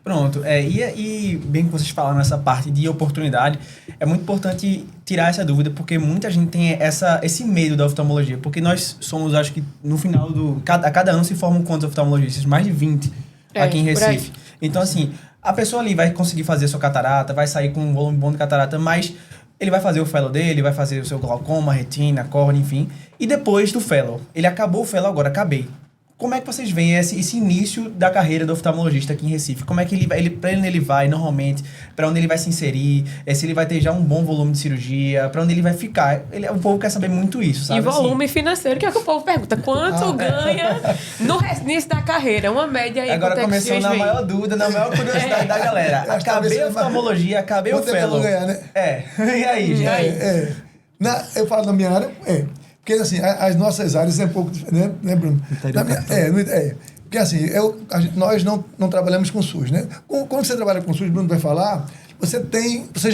Pronto, e bem que vocês falaram nessa parte de oportunidade, é muito importante tirar essa dúvida, porque muita gente tem esse medo da oftalmologia, porque nós somos, acho que no final a cada ano se formam quantos oftalmologistas? Mais de 20 aqui em por aí. Recife. Então, assim, a pessoa ali vai conseguir fazer a sua catarata, vai sair com um volume bom de catarata, mas ele vai fazer o fellow dele, vai fazer o seu glaucoma, retina, córnea, enfim. E depois do fellow, ele acabou o fellow agora, acabei. Como é que vocês veem esse início da carreira do oftalmologista aqui em Recife? Como é que pra onde ele vai normalmente, para onde ele vai se inserir, se ele vai ter já um bom volume de cirurgia, para onde ele vai ficar? O povo quer saber muito isso, sabe? E volume financeiro, que é o que o povo pergunta. Quanto ganha no início da carreira? Uma média aí. Agora quanto é que começou vocês na veem? maior dúvida, na maior curiosidade da galera. Eu acho que talvez Acabei a seja oftalmologia, acabei o Quanto é que eu fellow. vou ganhar, né? E aí, gente? E aí? Eu falo na minha área, porque assim, as nossas áreas é um pouco diferente, né, Bruno? Interior Na minha, porque assim, nós não trabalhamos com SUS, né? Quando você trabalha com SUS, Bruno vai falar, você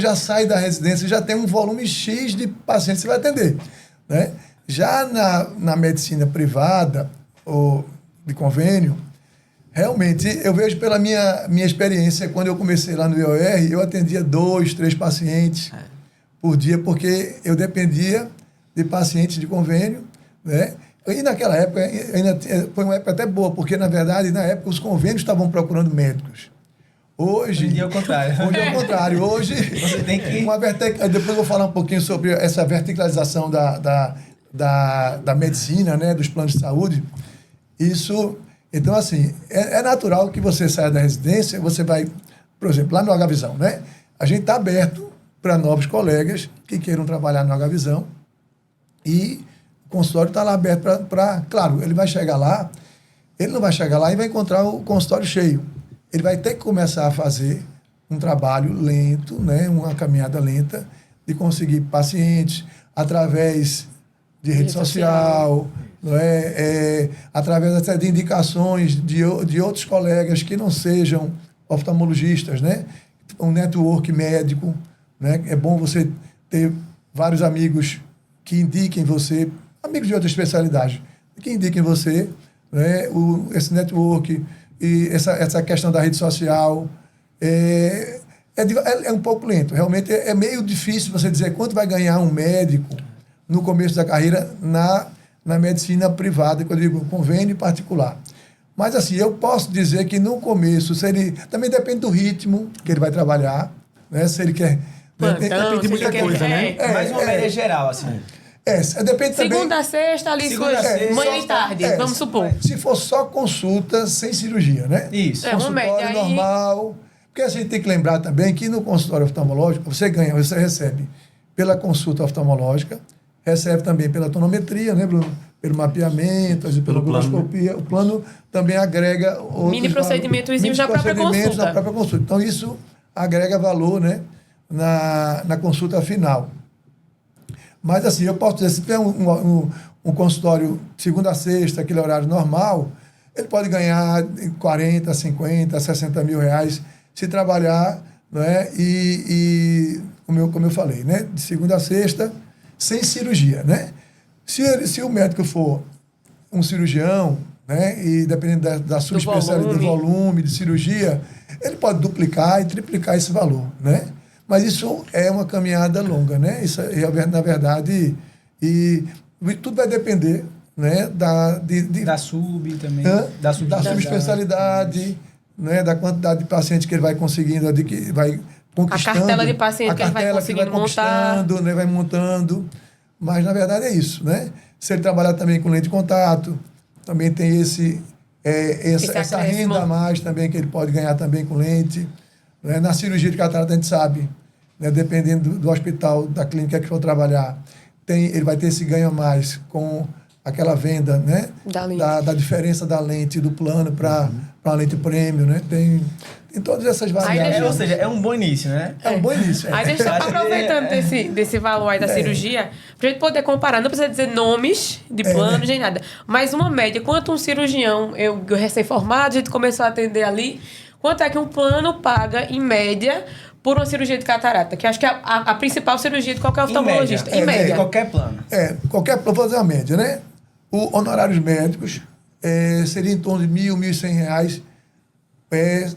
já sai da residência, já tem um volume X de pacientes que você vai atender, né? Já na medicina privada ou de convênio, realmente, eu vejo pela minha experiência, quando eu comecei lá no IOR, eu atendia 2, 3 pacientes por dia, porque eu dependia de pacientes de convênio, né? E naquela época, ainda foi uma época até boa, porque, na verdade, na época, os convênios estavam procurando médicos. Hoje Hoje é o contrário. Hoje é o contrário. Hoje, Você tem que... depois eu vou falar um pouquinho sobre essa verticalização da medicina, né? Dos planos de saúde. Isso... Então, assim, é natural que você saia da residência, você vai, por exemplo, lá no H-Visão, né? A gente está aberto para novos colegas que queiram trabalhar no H-Visão e o consultório está lá aberto para... Claro, ele não vai chegar lá e vai encontrar o consultório cheio. Ele vai ter que começar a fazer um trabalho lento, né? Uma caminhada lenta de conseguir pacientes através de rede social, não é? Através até de indicações de outros colegas que não sejam oftalmologistas, né? Um network médico, né? É bom você ter vários amigos que indiquem você, amigos de outra especialidade, que indiquem você, né? Esse network e essa questão da rede social é um pouco lento. Realmente é meio difícil você dizer quanto vai ganhar um médico no começo da carreira na medicina privada, que eu digo convênio particular. Mas, assim, eu posso dizer que no começo, também depende do ritmo que ele vai trabalhar, né? Se ele quer... Plantão, depende de muita se ele coisa, quer- né? Mais uma média geral, assim. Depende também... Segunda a sexta, ali Segunda a suas sexta, manhã e tarde, vamos supor. Se for só consulta, sem cirurgia, né? Isso. É, uma média Consultório aí. normal. Porque a gente tem que lembrar também que no consultório oftalmológico, você recebe pela consulta oftalmológica, recebe também pela tonometria, né, Bruno? Pelo mapeamento, pela Pelo plano. endoscopia. O plano também agrega outros Mini procedimentozinhos mini na própria procedimentos consulta. na própria consulta. Então, isso agrega valor, né, na consulta final. Mas, assim, eu posso dizer, se tem um consultório segunda a sexta, aquele horário normal, ele pode ganhar 40, 50, 60 mil reais se trabalhar, né? E como eu falei, né? De segunda a sexta, sem cirurgia, né? Se o médico for um cirurgião, né? E dependendo da sua especialidade, do volume de cirurgia, ele pode duplicar e triplicar esse valor, né? Mas isso é uma caminhada longa, né? Isso é, na verdade, e tudo vai depender, né? Da sub também. Da subespecialidade, né? Da quantidade de pacientes que ele vai conseguindo, que vai conquistando. A cartela de paciente que ele vai conseguindo conquistando, né? Vai montando. Mas, na verdade, é isso, né? Se ele trabalhar também com lente de contato, também tem essa renda a mais também que ele pode ganhar também com lente. Né? Na cirurgia de catarata, a gente sabe né? Dependendo do hospital, da clínica que for trabalhar, ele vai ter esse ganho a mais com aquela venda, né? Da diferença da lente do plano para a lente premium, né? Tem todas essas variáveis. Ou seja, é um bom início, né? É um bom início. Aí a gente está aproveitando desse valor aí da cirurgia, pra gente poder comparar. Não precisa dizer nomes de planos nem nada. Mas uma média, quanto um cirurgião, eu recém-formado, a gente começou a atender ali, quanto é que um plano paga, em média, por uma cirurgia de catarata? Que acho que é a principal cirurgia de qualquer oftalmologista. Em média. Qualquer plano. Qualquer plano, vou fazer uma média, né? Honorários médicos seria em torno de R$ 1.000, R$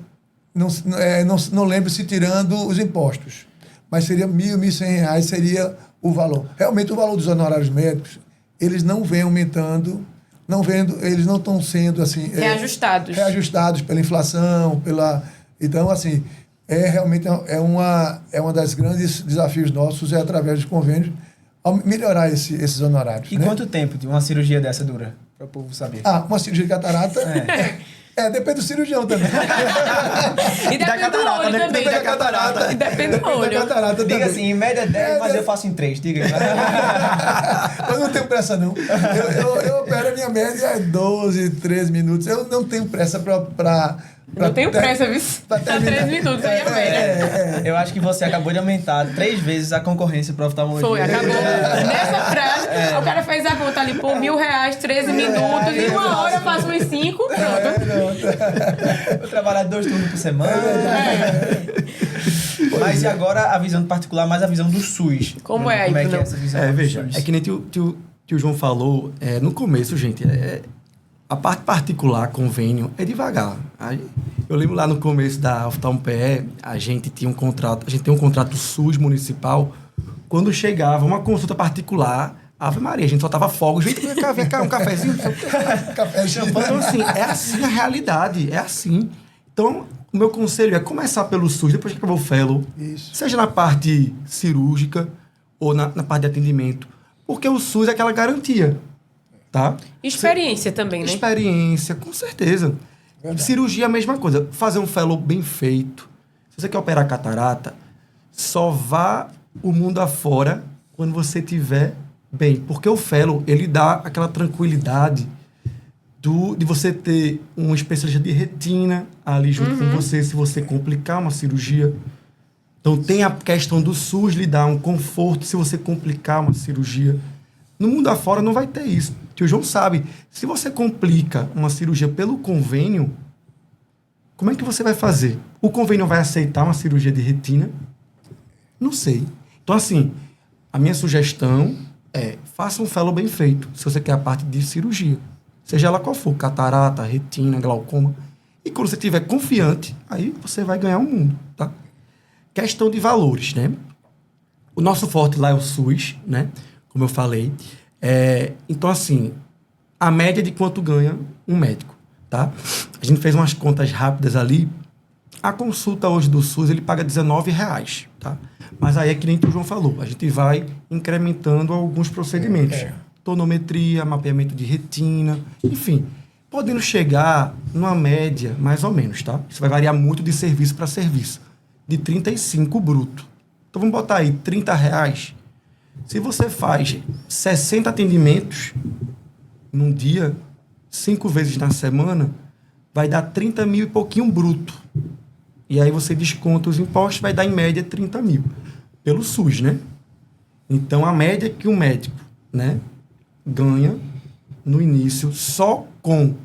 1.100. Não lembro se tirando os impostos, mas seria R$ 1.100 seria o valor. Realmente, o valor dos honorários médicos, eles não vêm aumentando, eles não estão sendo assim... reajustados pela inflação, Então, assim, realmente uma das grandes desafios nossos através dos convênios, melhorar esses honorários. E quanto tempo uma cirurgia dessa dura? Para o povo saber. Uma cirurgia de catarata... depende do cirurgião também. E depende do olho também. Depende da catarata. E depende do olho. Diga assim, em média 10, mas eu faço em 3. Diga aí. Eu não tenho pressa, não. Eu opero, a minha média é 12, 13 minutos. Eu não tenho pressa para não tenho pressa, viu? Pra 3 minutos aí a média. Eu acho que você acabou de aumentar 3 vezes a concorrência para oftalmologia. Foi, acabou. Nessa frase, o cara fez a conta ali, pô, R$1.000, 13 minutos, e 1 hora eu faço uns 5, pronto. Vou trabalhar 2 turnos por semana. Mas e agora a visão do particular, mais a visão do SUS? Como é aí? Como é que é essa visão? Veja, do SUS? é que nem tio João falou, no começo, gente, a parte particular, convênio, é devagar. Eu lembro lá no começo da Oftalmo-PE, a gente tem um contrato SUS municipal. Quando chegava uma consulta particular, Ave Maria, a gente soltava fogos. Vem cá, um cafezinho. Então, assim, é assim a realidade, é assim. Então, o meu conselho é começar pelo SUS, depois que acabou o fellow, seja na parte cirúrgica ou na parte de atendimento, porque o SUS é aquela garantia. Tá? Experiência também, né? Experiência, com certeza. Verdade. Cirurgia é a mesma coisa. Fazer um fellow bem feito. Se você quer operar catarata, só vá o mundo afora quando você estiver bem. Porque o fellow, ele dá aquela tranquilidade de você ter um especialista de retina ali junto com você, se você complicar uma cirurgia. Então, tem a questão do SUS lhe dar um conforto se você complicar uma cirurgia. No mundo afora não vai ter isso. O tio João sabe, se você complica uma cirurgia pelo convênio, como é que você vai fazer? O convênio vai aceitar uma cirurgia de retina? Não sei. Então, assim, a minha sugestão é, faça um fellow bem feito, se você quer a parte de cirurgia. Seja ela qual for, catarata, retina, glaucoma. E quando você estiver confiante, aí você vai ganhar o mundo, tá? Questão de valores, né? O nosso forte lá é o SUS, né? Como eu falei. Então, assim, a média de quanto ganha um médico, tá? A gente fez umas contas rápidas ali. A consulta hoje do SUS, ele paga R$19, tá? Mas aí é que nem o João falou, a gente vai incrementando alguns procedimentos. Tonometria, mapeamento de retina, enfim. Podendo chegar numa média, mais ou menos, tá? Isso vai variar muito de serviço para serviço. De 35 bruto. Então, vamos botar aí R$30. Se você faz 60 atendimentos num dia, 5 vezes na semana, vai dar 30 mil e pouquinho bruto. E aí você desconta os impostos, vai dar em média 30 mil. Pelo SUS, né? Então, a média que um médico, né, ganha no início, só com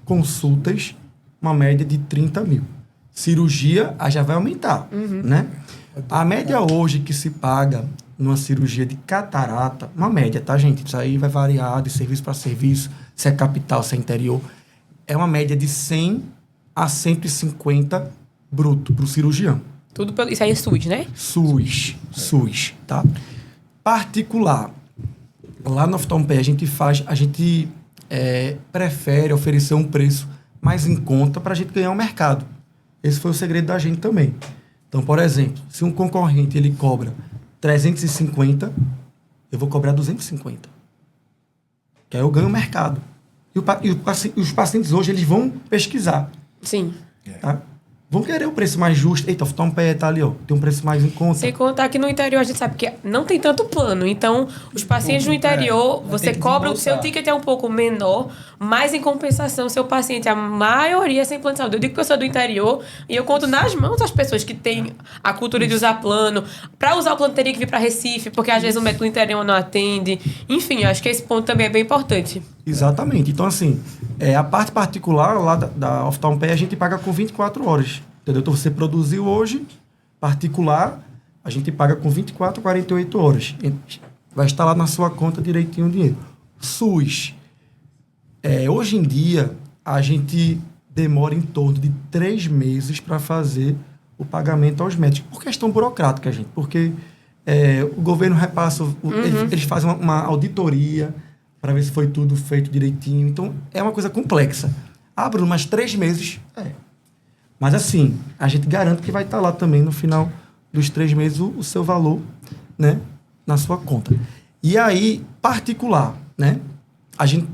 consultas, uma média de 30 mil. Cirurgia, aí já vai aumentar, né? A média hoje que se paga numa cirurgia de catarata, uma média, tá, gente? Isso aí vai variar de serviço para serviço, se é capital, se é interior. É uma média de 100 a 150 bruto para o cirurgião. Tudo pelo... Isso aí é SUS, né? SUS, tá? Particular. Lá no Oftalmo-PE a gente prefere oferecer um preço mais em conta para a gente ganhar o mercado. Esse foi o segredo da gente também. Então, por exemplo, se um concorrente ele cobra 350, eu vou cobrar 250. Que aí eu ganho o mercado. E os pacientes hoje, eles vão pesquisar. Sim. Tá? vão querer o preço mais justo. Eita, oftalmopé tá ali, ó, tem um preço mais em conta. Sem contar que no interior a gente sabe que não tem tanto plano. Então, os pacientes no interior, vai você ter que cobra, o seu desembolsar. ticket é um pouco menor, mas em compensação, seu paciente, a maioria é sem plano de saúde. Eu digo que eu sou do interior e eu conto nas mãos as pessoas que têm a cultura de usar plano. Para usar o plano, teria que vir para Recife, porque às vezes o médico do interior não atende. Enfim, acho que esse ponto também é bem importante. Exatamente. Então, assim, a parte particular lá da oftalmopé a gente paga com 24 horas. Entendeu? Então, você produziu hoje, particular, a gente paga com 24 a 48 horas. Vai estar lá na sua conta direitinho o dinheiro. SUS. Hoje em dia, a gente demora em torno de 3 meses para fazer o pagamento aos médicos. Por questão burocrática, gente. Porque o governo repassa, eles fazem uma auditoria para ver se foi tudo feito direitinho. Então, é uma coisa complexa. Bruno, mas 3 meses... Mas assim, a gente garante que vai estar lá também no final dos 3 meses o seu valor, né, na sua conta. E aí, particular, né, a gente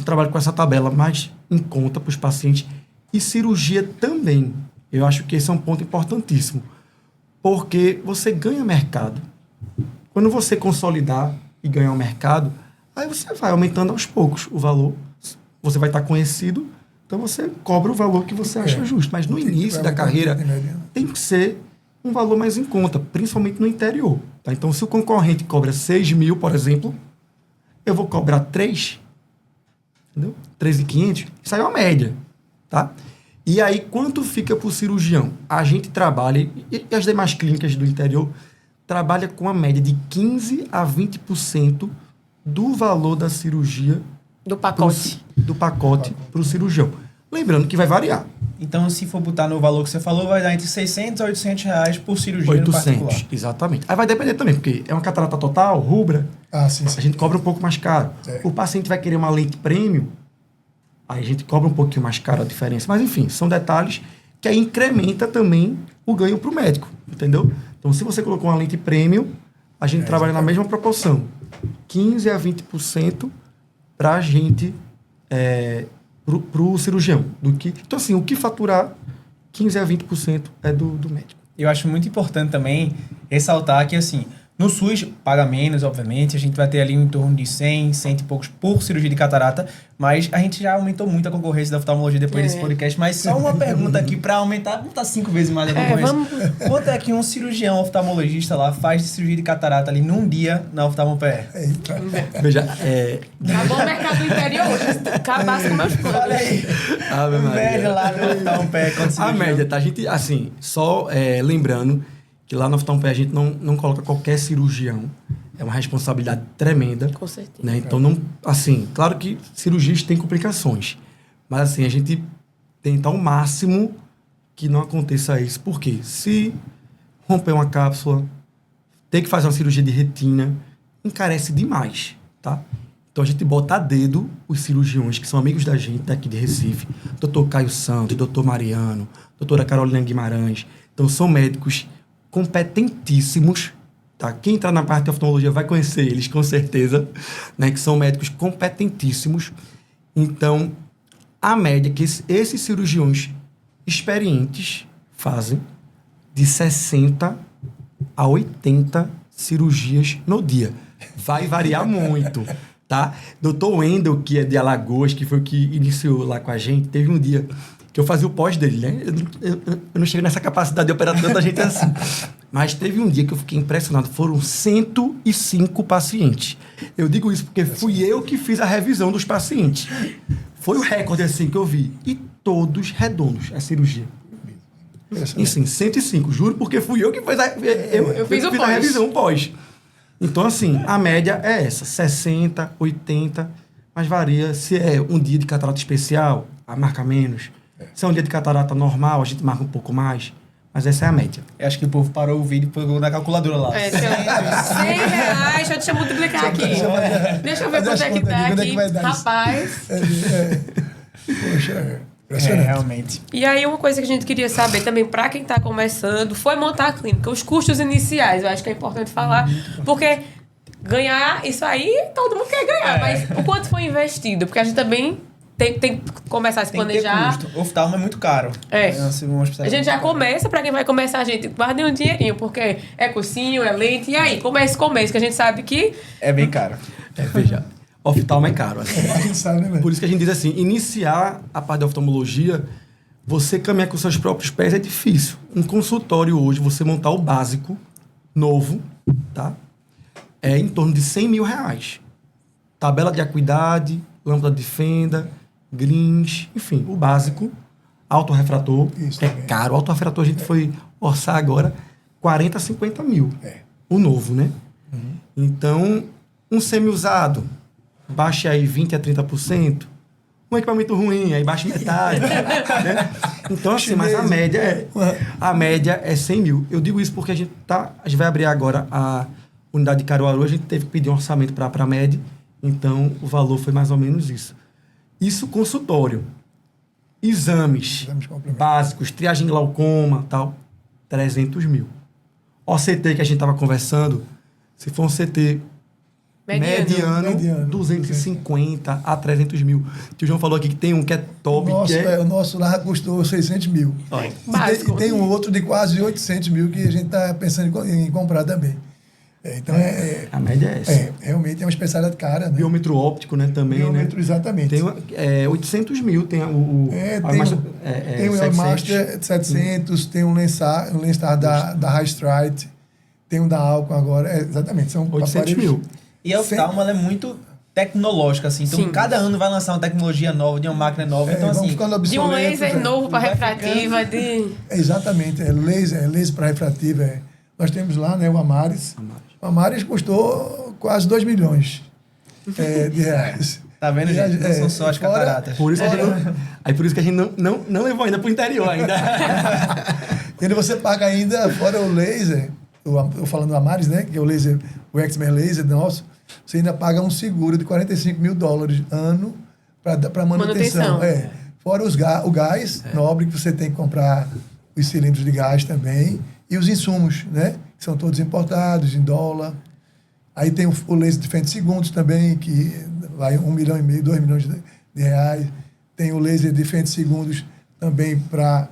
trabalha com essa tabela mais em conta para os pacientes e cirurgia também. Eu acho que esse é um ponto importantíssimo, porque você ganha mercado. Quando você consolidar e ganhar o mercado, aí você vai aumentando aos poucos o valor. Você vai estar conhecido. Então, você cobra o valor que você acha justo. Mas no início da carreira, tem que ser um valor mais em conta, principalmente no interior. Tá? Então, se o concorrente cobra 6 mil, por exemplo, eu vou cobrar 3, entendeu? 3.500, isso aí é uma média. Tá? E aí, quanto fica para o cirurgião? A gente trabalha, e as demais clínicas do interior, trabalha com a média de 15% a 20% do valor da cirurgia Do pacote. do pacote para o cirurgião. Lembrando que vai variar. Então, se for botar no valor que você falou, vai dar entre 600 a 800 reais por cirurgia no particular. 800, exatamente. Aí vai depender também, porque é uma catarata total, rubra, Sim. a gente cobra um pouco mais caro. O paciente vai querer uma lente premium, aí a gente cobra um pouquinho mais caro a diferença. Mas, enfim, são detalhes que aí incrementa também o ganho para o médico, entendeu? Então, se você colocou uma lente premium, a gente trabalha na mesma proporção. 15% a 20% para a gente, para o cirurgião. Então, assim, o que faturar, 15% a 20% é do médico. Eu acho muito importante também ressaltar que, assim, no SUS paga menos, obviamente, a gente vai ter ali em torno de 100 e poucos por cirurgia de catarata, mas a gente já aumentou muito a concorrência da oftalmologia depois desse podcast, mas só uma pergunta aqui para aumentar, vamos estar 5 vezes mais a concorrência. Quanto é que um cirurgião oftalmologista lá faz de cirurgia de catarata ali num dia na oftalmopé? Veja, Acabou o mercado do interior hoje. Acabasse com meus planos. Olha aí, Ave Maria. média lá no oftalmopé. A média, tá? A gente, assim, só lembrando que lá no oftalmopé a gente não coloca qualquer cirurgião. É uma responsabilidade tremenda. Com certeza. Né? Então, não, assim, claro que cirurgias têm complicações. Mas, assim, a gente tenta ao máximo que não aconteça isso. Por quê? Se romper uma cápsula, ter que fazer uma cirurgia de retina, encarece demais, tá? Então, a gente bota a dedo os cirurgiões que são amigos da gente daqui de Recife. Dr. Caio Santos, Dr. Mariano, doutora Carolina Guimarães. Então, são médicos competentíssimos, tá? Quem está na parte de oftalmologia vai conhecer eles, com certeza, né? Que são médicos competentíssimos. Então, a média que esses cirurgiões experientes fazem de 60 a 80 cirurgias no dia. Vai variar muito, tá? Dr. Wendel, que é de Alagoas, que foi o que iniciou lá com a gente, teve um dia que eu fazia o pós dele, né? Eu não cheguei nessa capacidade de operar tanta gente assim. Mas teve um dia que eu fiquei impressionado. Foram 105 pacientes. Eu digo isso porque fui eu que fiz a revisão dos pacientes. Foi o recorde, assim, que eu vi. E todos redondos, a cirurgia. E sim, 105. Juro, porque fui eu que fiz eu fiz a revisão pós. Então, assim, a média é essa. 60, 80. Mas varia. Se é um dia de catarata especial, a marca menos. Se é um dia de catarata normal, a gente marca um pouco mais. Mas essa é a média. Eu acho que o povo parou o vídeo e pegou na calculadora lá. R$100. Deixa eu multiplicar aqui. Deixa eu ver quanto é que tá aqui. Rapaz. Poxa, impressionante. Realmente. E aí, uma coisa que a gente queria saber também, para quem está começando, foi montar a clínica. Os custos iniciais, eu acho que é importante falar. Porque ganhar isso aí, todo mundo quer ganhar. Mas o quanto foi investido? Porque a gente também tem que começar a se Tem que ter planejar. custo. Oftalmo é muito caro. É. Uma A especialidade gente já muito cara. começa, pra quem vai começar, a gente guarda um dinheirinho, porque é cursinho, é lente, e aí? Começa, que a gente sabe que É bem caro. Veja, oftalmo é caro. Assim. A gente sabe, né, velho? Por isso que a gente diz assim, iniciar a parte da oftalmologia, você caminhar com seus próprios pés é difícil. Um consultório hoje, você montar o básico, novo, tá? É em torno de R$100.000. Tabela de acuidade, lâmpada de fenda, greens, enfim, o básico, autorrefrator, Isso que é também. caro. O autorrefrator a gente foi orçar agora 40 a 50 mil. É. O novo, né? Então, um semi-usado, baixe aí 20 a 30%. Um equipamento ruim, aí baixa metade. Né? Então, assim, mas a média é 100 mil. Eu digo isso porque a gente vai abrir agora a unidade de Caruaru, a gente teve que pedir um orçamento para a MED, então o valor foi mais ou menos isso. Isso consultório. Exames complementares. básicos, triagem glaucoma, tal, 300 mil. OCT que a gente estava conversando, se for um CT mediano, 250 a 300 mil. O tio João falou aqui que tem um que é top, O nosso lá custou 600 mil. Olha, Básico. E tem um outro de quase 800 mil que a gente está pensando em comprar também. Então, a média é essa. realmente é uma especialidade cara, né? Biômetro óptico, né, também, Biômetro, né? exatamente. Tem 800 mil, tem Tem o 700. Master 700, tem um Lenstar da High Strike, tem um da Alcon agora. Exatamente, são 800 aparelhos- mil. E a oftalmo, ela é muito tecnológica, assim. Então, Sim. cada ano vai lançar uma tecnologia nova, de uma máquina nova. Então, vão assim, ficando de um obsoletos, laser novo para Vai refrativa, de... Exatamente, laser para refrativa. Nós temos lá, né, o Amaris. O Amaris custou quase 2 milhões de reais. tá vendo, E gente? Não são só as fora- cataratas. Por isso que a gente por isso que a gente não levou ainda pro interior ainda. E ainda você paga ainda, fora o laser, eu falando do Amaris, né, que é o laser, o Exmer Laser nosso, você ainda paga um seguro de $45 mil ano para manutenção. Manutenção. Fora o gás nobre, que você tem que comprar os cilindros de gás também, e os insumos, né, que são todos importados em dólar. Aí tem o laser de fente segundos também, que vai 1,5 milhão, 2 milhões de reais. Tem o laser de fente segundos também para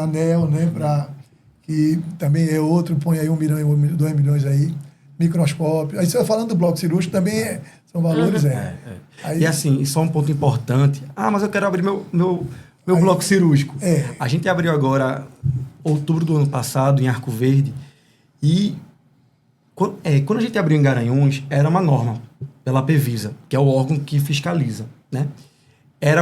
anel, né? Que também é outro, põe aí 1 milhão e 2 milhões aí. Microscópio. Aí você vai falando do bloco cirúrgico, também são valores. Aí, E assim, e só um ponto importante. Mas eu quero abrir meu bloco cirúrgico. A gente abriu agora, outubro do ano passado, em Arco Verde. E quando a gente abriu em Garanhuns, era uma norma pela Pevisa, que é o órgão que fiscaliza, né? Era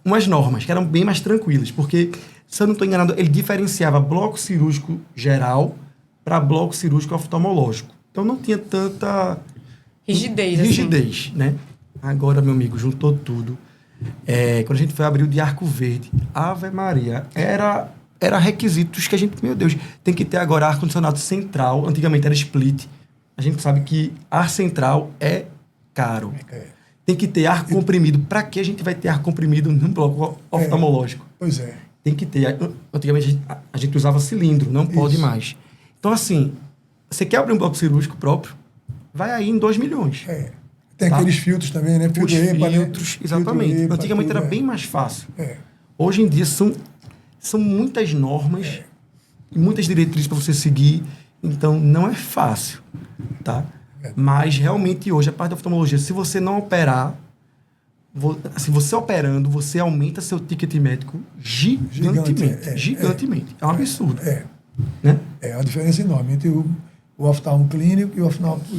umas normas que eram bem mais tranquilas, porque, se eu não estou enganado, ele diferenciava bloco cirúrgico geral para bloco cirúrgico oftalmológico. Então não tinha tanta rigidez, né? Agora, meu amigo, juntou tudo. Quando a gente foi abrir o de Arco Verde, Ave Maria, era requisitos que a gente, meu Deus, tem que ter agora ar-condicionado central. Antigamente era split. A gente sabe que ar central é caro. Tem que ter ar comprimido. Para que a gente vai ter ar comprimido num bloco oftalmológico? Pois é. Tem que ter. Antigamente a gente usava cilindro, não pode mais. Então, assim, você quer abrir um bloco cirúrgico próprio, vai aí em 2 milhões. Tem aqueles filtros também, né? Os filtros, exatamente. Filtro EPA, Antigamente tudo, era bem mais fácil. É. Hoje em dia são muitas normas e muitas diretrizes para você seguir, então não é fácil, tá? Mas realmente hoje a parte da oftalmologia, se você não operar, assim, você operando, você aumenta seu ticket médico gigantemente. Gigantemente. É um absurdo. Né? É uma diferença enorme entre o oftalmo clínico e o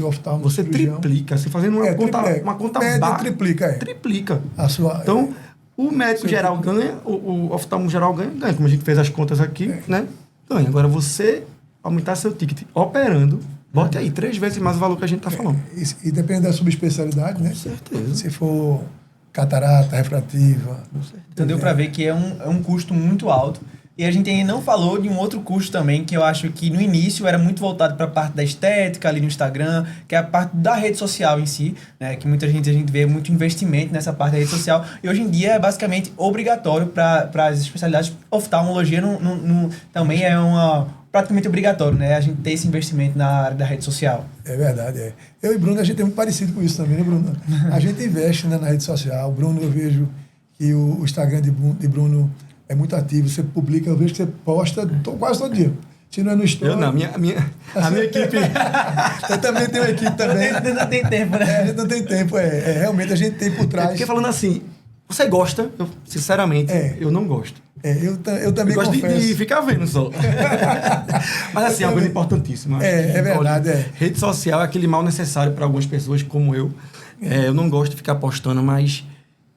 oftalmo Você cirurgião. triplica, você fazendo uma conta média básica. triplica, Triplica. A sua, Então, o médico geral ganha, o oftalmo geral ganha, como a gente fez as contas aqui, né? Ganha. Agora, você aumentar seu ticket operando, bote aí 3 vezes mais o valor que a gente está falando. E depende da subespecialidade, né? Com certeza. Se for catarata, refrativa. Então deu para ver que é um custo muito alto. E a gente ainda não falou de um outro custo também, que eu acho que no início era muito voltado para a parte da estética ali no Instagram, que é a parte da rede social em si, né? Que muita gente, a gente vê muito investimento nessa parte da rede social. E hoje em dia é basicamente obrigatório para as especialidades. Oftalmologia também é praticamente obrigatório, né? A gente ter esse investimento na área da rede social. É verdade, é. Eu e Bruno, a gente é muito parecido com isso também, né, Bruno? A gente investe, né, na rede social. O Bruno, eu vejo que o Instagram de Bruno é muito ativo. Você publica, eu vejo que você posta quase todo dia. Se não é no story... Eu não, a minha equipe... Eu também tenho uma equipe também. Não tem tempo, né? A gente não tem tempo, realmente a gente tem por trás... Porque falando assim, você gosta, sinceramente, eu não gosto. Eu também gosto confesso. de ficar vendo só. Mas assim, é uma coisa importantíssima. É verdade, Rede social é aquele mal necessário para algumas pessoas como eu. Eu não gosto de ficar postando, mas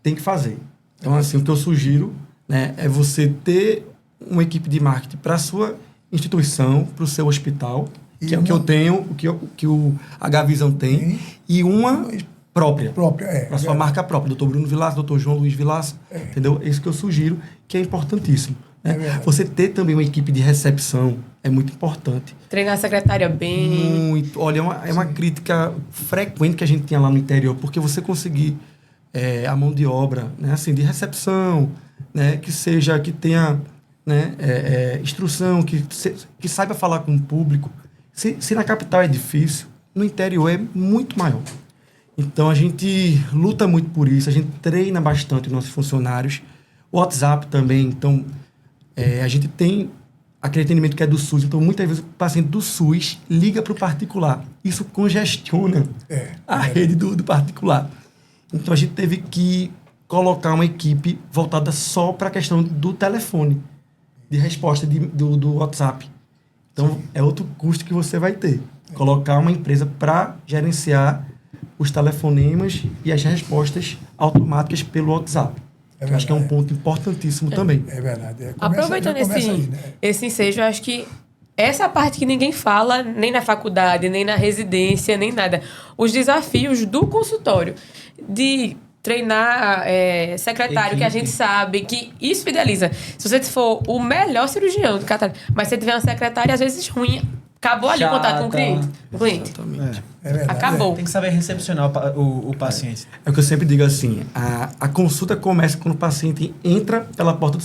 tem que fazer. Então, assim, o que eu sugiro, né, é você ter uma equipe de marketing para a sua instituição, para o seu hospital, que é o que eu tenho, o que a Gavisão tem, e uma própria. Para sua marca própria. Dr. Bruno Vilaça, Dr. João Luiz Vilaça. Entendeu? É isso que eu sugiro, que é importantíssimo. Né? Você ter também uma equipe de recepção é muito importante. Treinar a secretária bem. Muito. Olha, é uma crítica frequente que a gente tinha lá no interior, porque você conseguir a mão de obra, né, assim, de recepção, né, que tenha, né, instrução, que saiba falar com o público. Se na capital é difícil, no interior é muito maior. Então, a gente luta muito por isso, a gente treina bastante os nossos funcionários. O WhatsApp também, então, a gente tem aquele atendimento que é do SUS, então, muitas vezes, o paciente do SUS liga para o particular. Isso congestiona a rede do particular. Então, a gente teve que colocar uma equipe voltada só para a questão do telefone, de resposta do WhatsApp. Então, é outro custo que você vai ter. Colocar uma empresa para gerenciar os telefonemas e as respostas automáticas pelo WhatsApp. Eu acho que é um ponto importantíssimo também. É verdade. Aproveitando esse ensejo, eu acho que essa parte que ninguém fala, nem na faculdade, nem na residência, nem nada. Os desafios do consultório. De treinar secretário, que a gente sabe que isso fideliza. Se você for o melhor cirurgião do catarata, mas se você tiver uma secretária, às vezes ruim, acabou ali o contato com o cliente. Exatamente. É verdade. Acabou. Tem que saber recepcionar o paciente. É o que eu sempre digo assim, a consulta começa quando o paciente entra pela porta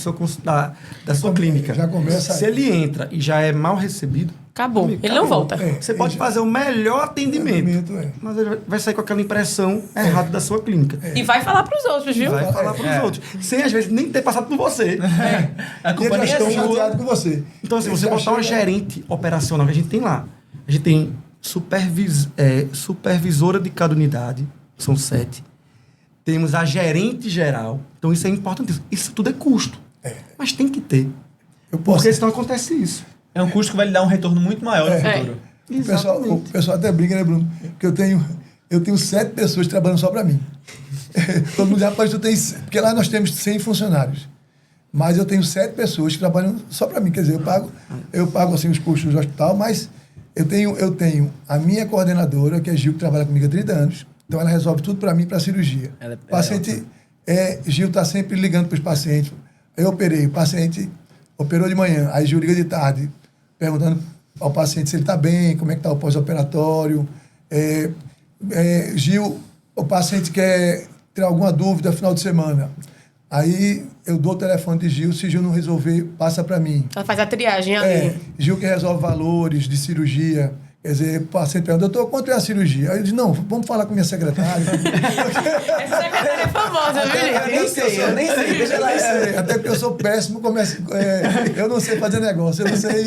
da sua clínica. Já começa. Se ele entra e já é mal recebido, Acabou. Ele não volta. Você pode fazer o melhor atendimento, mas ele vai sair com aquela impressão errada da sua clínica. E vai falar pros outros, viu? Vai falar para os outros. Sem, às vezes, nem ter passado por você. A E culpa eles nem já é estão sua. chateados com você. Então, assim, Eles você já botar uma chegam- gerente operacional que a gente tem lá. A gente tem supervisora de cada unidade, são 7. Temos a gerente geral. Então, isso é importantíssimo. Isso tudo é custo. Mas tem que ter. Porque senão acontece isso. É um custo que vai lhe dar um retorno muito maior no futuro. O pessoal até brinca, né, Bruno? Porque eu tenho 7 pessoas trabalhando só para mim. Todo mundo já pode ter... Porque lá nós temos 100 funcionários. Mas eu tenho 7 pessoas que trabalham só para mim. Quer dizer, eu pago assim, os custos do hospital, mas eu tenho a minha coordenadora, que é Gil, que trabalha comigo há 30 anos. Então, ela resolve tudo para mim, para cirurgia. O paciente... Gil está sempre ligando para os pacientes. Eu operei, o paciente operou de manhã, aí Gil liga de tarde, perguntando ao paciente se ele está bem, como é que está o pós-operatório. Gil, o paciente quer ter alguma dúvida no final de semana. Aí eu dou o telefone de Gil, se Gil não resolver, passa para mim. Ela faz a triagem ali. Gil que resolve valores de cirurgia. Quer dizer, o paciente pergunta, doutor, quanto é a cirurgia? Aí eu digo, não, vamos falar com minha secretária. Essa secretária é famosa, viu? Eu nem sei, deixa lá. Até porque eu sou péssimo, eu não sei fazer negócio, eu não sei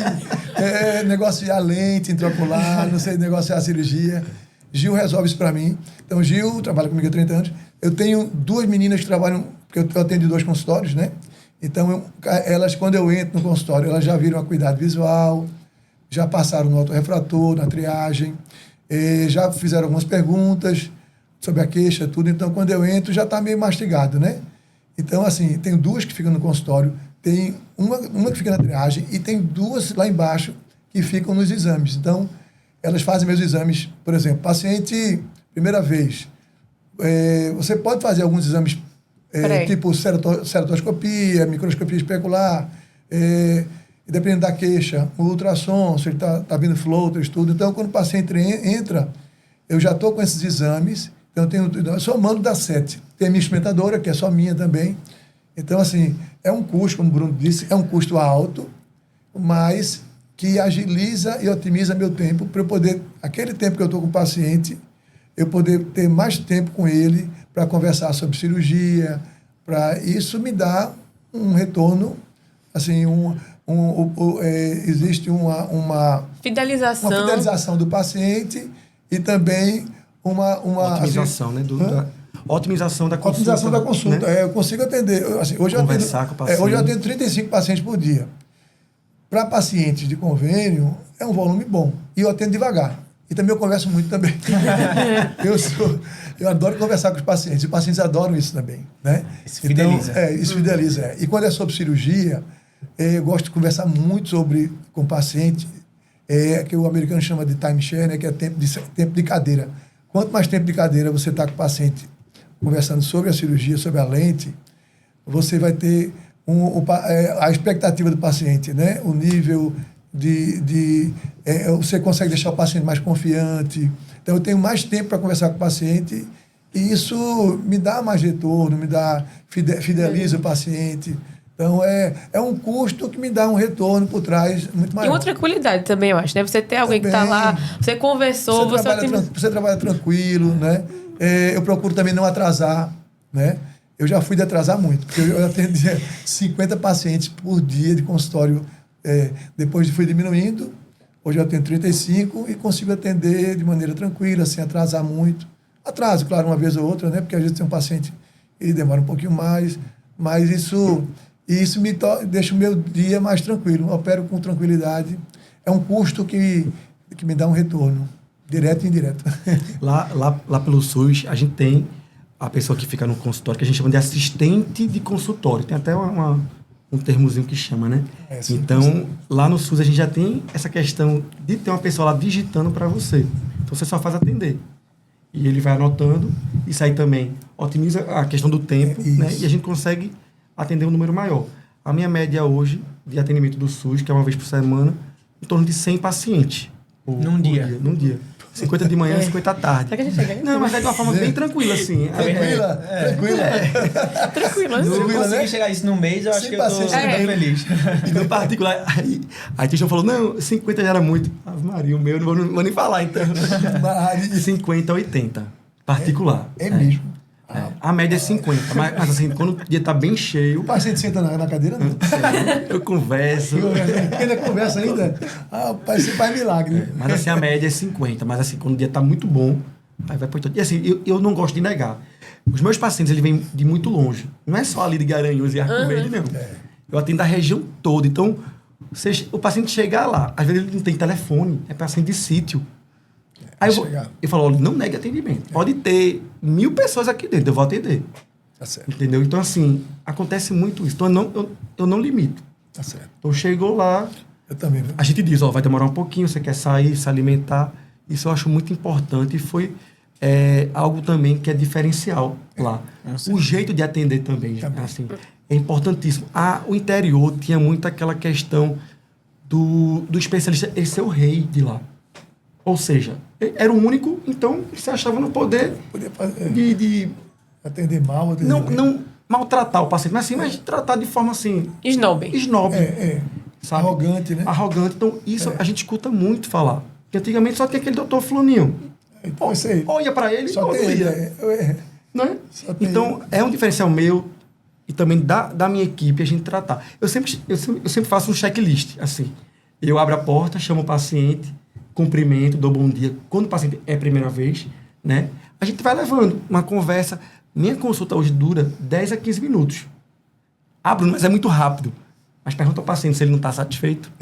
negociar lente intraocular, não sei negociar cirurgia. Gil resolve isso para mim. Então, Gil trabalha comigo há 30 anos. Eu tenho 2 meninas que trabalham, porque eu atendo 2 consultórios, né? Então, elas, quando eu entro no consultório, elas já viram a cuidado visual, já passaram no autorrefrator, na triagem, já fizeram algumas perguntas sobre a queixa, tudo. Então, quando eu entro, já está meio mastigado, né? Então, assim, tenho 2 que ficam no consultório, tem uma que fica na triagem e tem 2 lá embaixo que ficam nos exames. Então, elas fazem meus exames, por exemplo, paciente, primeira vez, você pode fazer alguns exames, tipo ceratoscopia, microscopia especular, e dependendo da queixa, o ultrassom, se ele está vindo floaters, tudo. Então, quando o paciente entra, eu já estou com esses exames, então eu somando dá 7. Tem a minha instrumentadora, que é só minha também. Então, assim, é um custo, como o Bruno disse, é um custo alto, mas que agiliza e otimiza meu tempo para eu poder, aquele tempo que eu estou com o paciente, eu poder ter mais tempo com ele para conversar sobre cirurgia, para isso me dá um retorno, assim, existe uma Fidelização. do paciente e também uma Otimização, assim, né? Otimização da consulta. Otimização da consulta. Né? Eu consigo atender. Assim, hoje Conversar com o paciente. hoje eu atendo 35 pacientes por dia. Para pacientes de convênio, é um volume bom. E eu atendo devagar. E também eu converso muito também. Eu adoro conversar com os pacientes. E os pacientes adoram isso também. Né? Isso fideliza. Então, isso fideliza. E quando é sobre cirurgia, eu gosto de conversar muito com o paciente, que o americano chama de timeshare, né? Que é tempo de cadeira. Quanto mais tempo de cadeira você está com o paciente conversando sobre a cirurgia, sobre a lente, você vai ter a expectativa do paciente, né? O nível você consegue deixar o paciente mais confiante. Então, eu tenho mais tempo para conversar com o paciente e isso me dá mais retorno, fideliza o paciente. Então, é um custo que me dá um retorno por trás muito maior. E uma tranquilidade também, eu acho, né? Você ter alguém que está lá, você conversou, você trabalha tranquilo, né? Eu procuro também não atrasar, né? Eu já fui de atrasar muito, porque eu atendia 50 pacientes por dia de consultório. Depois fui diminuindo, hoje eu atendo 35 e consigo atender de maneira tranquila, sem atrasar muito. Atraso, claro, uma vez ou outra, né? Porque às vezes tem um paciente que demora um pouquinho mais, mas isso deixa o meu dia mais tranquilo. Eu opero com tranquilidade. É um custo que me dá um retorno, direto e indireto. Lá pelo SUS, a gente tem a pessoa que fica no consultório, que a gente chama de assistente de consultório. Tem até um termozinho que chama, né? Então, lá no SUS, a gente já tem essa questão de ter uma pessoa lá digitando para você. Então, você só faz atender. E ele vai anotando. Isso aí também otimiza a questão do tempo, né? E a gente consegue atender um número maior. A minha média hoje de atendimento do SUS, que é uma vez por semana, em torno de 100 pacientes. Num dia. Num dia. 50 de manhã e 50 à tarde. Será que a gente chega aí? Não, mas é de uma forma bem tranquila, assim. Tranquilo, Se eu Tranquila, conseguir né? chegar a isso num mês, eu acho Sem que eu tô paciência, super feliz. E no particular, aí a Tisha falou, não, 50 já era muito. Ave Maria, o meu, não vou nem falar, então. De 50 a 80, particular. É mesmo. A média é 50, mas assim, quando o dia tá bem cheio, O paciente senta na cadeira, não. eu converso. Ainda conversa ainda? Pai, você faz milagre. Né? Mas assim, a média é 50, mas assim, quando o dia tá muito bom, aí vai por 80. E assim, eu não gosto de negar. Os meus pacientes, eles vêm de muito longe. Não é só ali de Garanhuns e Arco Verde, não. Eu atendo a região toda. Então, o paciente chegar lá, às vezes ele não tem telefone, é paciente de sítio. Aí eu falo, olha, não negue atendimento. Pode ter 1000 pessoas aqui dentro, eu vou atender. Tá certo. Entendeu? Então, assim, acontece muito isso. Então, eu não limito. Tá certo. Então, chegou lá, Eu também, viu? a gente diz, vai demorar um pouquinho, você quer sair, se alimentar. Isso eu acho muito importante e foi algo também que é diferencial lá. O jeito de atender também, assim, é importantíssimo. O interior tinha muito aquela questão do especialista, ele ser o rei de lá. Ou seja, era o único, então você achava no poder Poder fazer, de atender mal. não maltratar o paciente, mas tratar de forma assim, Snob. sabe? Arrogante, né? Arrogante. Então, isso a gente escuta muito falar. Porque antigamente só tinha aquele doutor fulaninho. Então, isso aí. Olha para ele, Só tem ele. né? Só tem Então, é um diferencial meu e também da minha equipe a gente tratar. Eu sempre faço um checklist, assim. Eu abro a porta, chamo o paciente, cumprimento, dou bom dia. Quando o paciente é a primeira vez, né? A gente vai levando uma conversa. Minha consulta hoje dura 10 a 15 minutos. Bruno, mas é muito rápido. Mas pergunta ao paciente se ele não está satisfeito.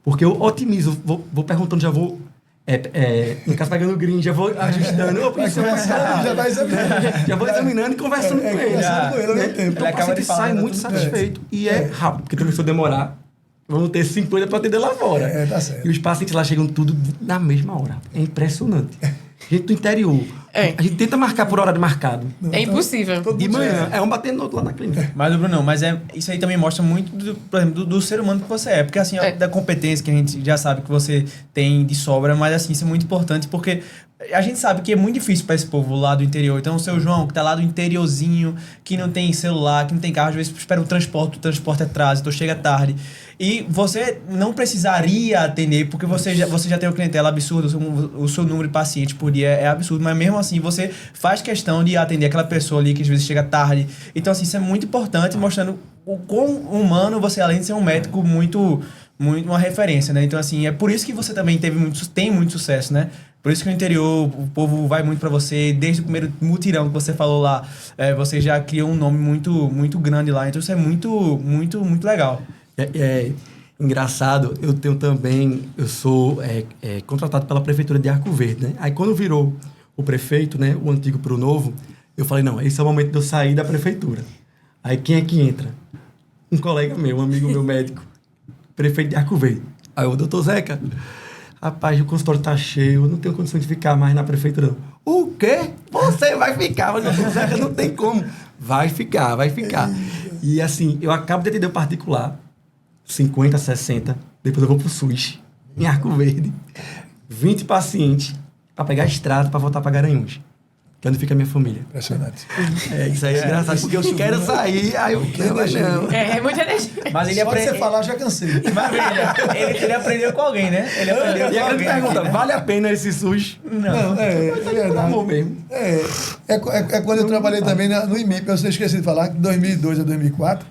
Porque eu otimizo, vou perguntando, já vou... no caso, pegando o green, já vou ajustando. Já vai examinando. Já vou examinando e conversando com ele. Conversando com ele ao mesmo tempo. Então, o paciente sai muito satisfeito. E é rápido, porque também se eu demorar, vamos ter 50 para atender lá fora. Tá certo. E os pacientes lá chegam tudo na mesma hora. É impressionante. Gente do interior. É. A gente tenta marcar por horário marcado. É impossível. Todo De mundo manhã. É um batendo no outro lá na clínica. Mas, Bruno, isso aí também mostra muito, por exemplo, do ser humano que você é. Porque, assim, da competência que a gente já sabe que você tem de sobra, mas, assim, isso é muito importante porque a gente sabe que é muito difícil para esse povo lá do interior. Então, o seu João, que tá lá do interiorzinho, que não tem celular, que não tem carro, às vezes espera o transporte é trânsito, chega tarde. E você não precisaria atender, porque você já tem uma clientela absurda, o seu número de pacientes por dia é absurdo, mas mesmo assim você faz questão de atender aquela pessoa ali que às vezes chega tarde. Então, assim, isso é muito importante, mostrando o quão humano você, além de ser um médico muito uma referência, né? Então, assim, é por isso que você também tem muito sucesso, né? Por isso que no interior o povo vai muito para você, desde o primeiro mutirão que você falou lá, você já criou um nome muito, muito grande lá, então isso é muito, muito, muito legal. É engraçado, eu sou contratado pela prefeitura de Arco Verde, né? Aí quando virou o prefeito, né, o antigo pro novo, eu falei, não, esse é o momento de eu sair da prefeitura. Aí quem é que entra? Um colega meu, um amigo meu médico, prefeito de Arco Verde. Aí o doutor Zeca, rapaz, o consultório tá cheio, eu não tenho condição de ficar mais na prefeitura, não. O quê? Você vai ficar? Mas doutor Zeca, não tem como. Vai ficar. E assim, eu acabo de atender o particular, 50, 60, depois eu vou pro SUS, em Arco Verde, 20 pacientes, para pegar a estrada para voltar para Garanhuns, que é onde fica a minha família. Impressionante. Isso aí é engraçado, porque eu quero sair, aí eu não. É muita energia. Mas ele Só de você falar, já cansei. Mas ele aprendeu com alguém, né? Ele aprendeu E com a grande alguém. pergunta, aqui, né? vale a pena esse SUS? Não, é Por verdade. amor mesmo. É quando eu trabalhei também no IMIP, eu esqueci de falar que de 2002 a 2004,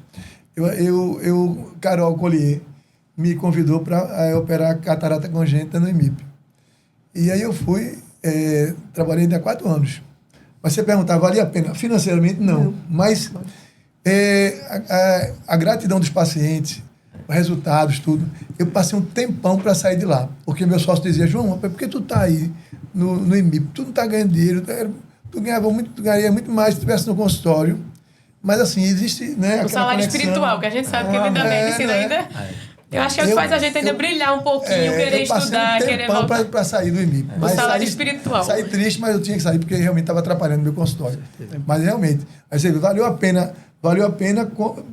Carol Collier me convidou para operar catarata congênita no IMIP. E aí eu fui, trabalhei ainda 4 anos. Mas você perguntar, valia a pena? Financeiramente, não. Mas a gratidão dos pacientes, os resultados, tudo, eu passei um tempão para sair de lá. Porque meu sócio dizia, João, por que tu tá aí no IMIP? Tu não tá ganhando dinheiro, tu ganharia muito mais se estivesse no consultório. Mas assim, existe, né, O salário conexão. espiritual, que a gente sabe que ele da medicina ainda... Eu acho que é o que faz a gente ainda brilhar um pouquinho, querer estudar, querer voltar. Para sair do IMIP. O salário espiritual. Saí triste, mas eu tinha que sair porque realmente estava atrapalhando meu consultório. Mas realmente, aí você vê, valeu a pena,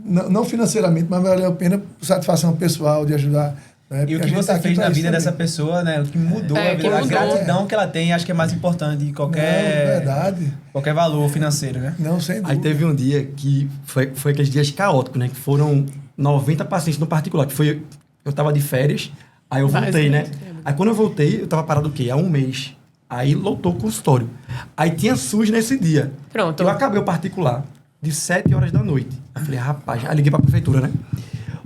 não financeiramente, mas valeu a pena por satisfação pessoal de ajudar. Né? E o que você fez na vida dessa pessoa, né? O que mudou a vida, a gratidão que ela tem, acho que é mais importante de qualquer valor financeiro, né? Não, sem dúvida. Aí teve um dia que foi aqueles dias caóticos, né? Que foram 90 pacientes no particular, que foi... Eu tava de férias, aí eu voltei, né? Aí quando eu voltei, eu tava parado o quê? Há um mês. Aí lotou o consultório. Aí tinha SUS nesse dia. Pronto. Eu acabei o particular de 7 horas da noite. Aí falei, rapaz... Aí liguei pra prefeitura, né?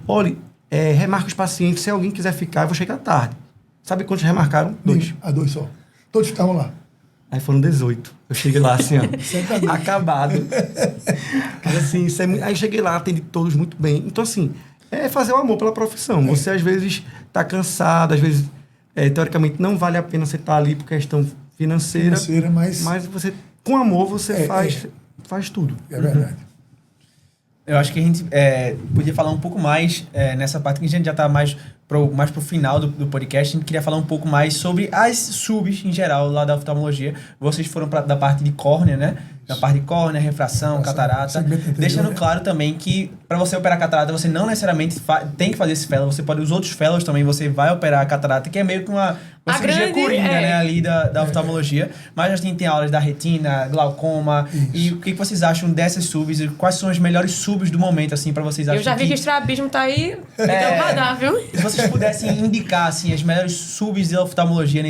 Olha, remarca os pacientes, se alguém quiser ficar, eu vou chegar tarde. Sabe quantos remarcaram? 2. 2 só. Todos ficavam lá. Aí foram 18. Eu cheguei lá assim, ó, acabado. Mas assim, aí eu cheguei lá, atendi todos muito bem. Então, assim, é fazer o amor pela profissão. Você, às vezes, tá cansado, às vezes, teoricamente, não vale a pena você estar ali por questão financeira. Mas você, com amor, você faz tudo. É verdade. Eu acho que a gente podia falar um pouco mais nessa parte que a gente já está mais pro final do podcast. A gente queria falar um pouco mais sobre as subs em geral lá da oftalmologia. Vocês foram da parte de córnea, né? Da parte de córnea, refração, catarata. Deixando claro também que para você operar catarata, você não necessariamente tem que fazer esse fellow. Você pode, os outros fellows também, você vai operar a catarata, que é meio que uma cirurgia coringa, né? Ali da oftalmologia. Mas a gente tem aulas da retina, glaucoma. Isso. E o que vocês acham dessas subs? E quais são as melhores subs do momento, assim, para vocês acharem? Eu já vi que o estrabismo tá aí no teu radar, viu? Se vocês pudessem indicar, assim, as melhores subs de oftalmologia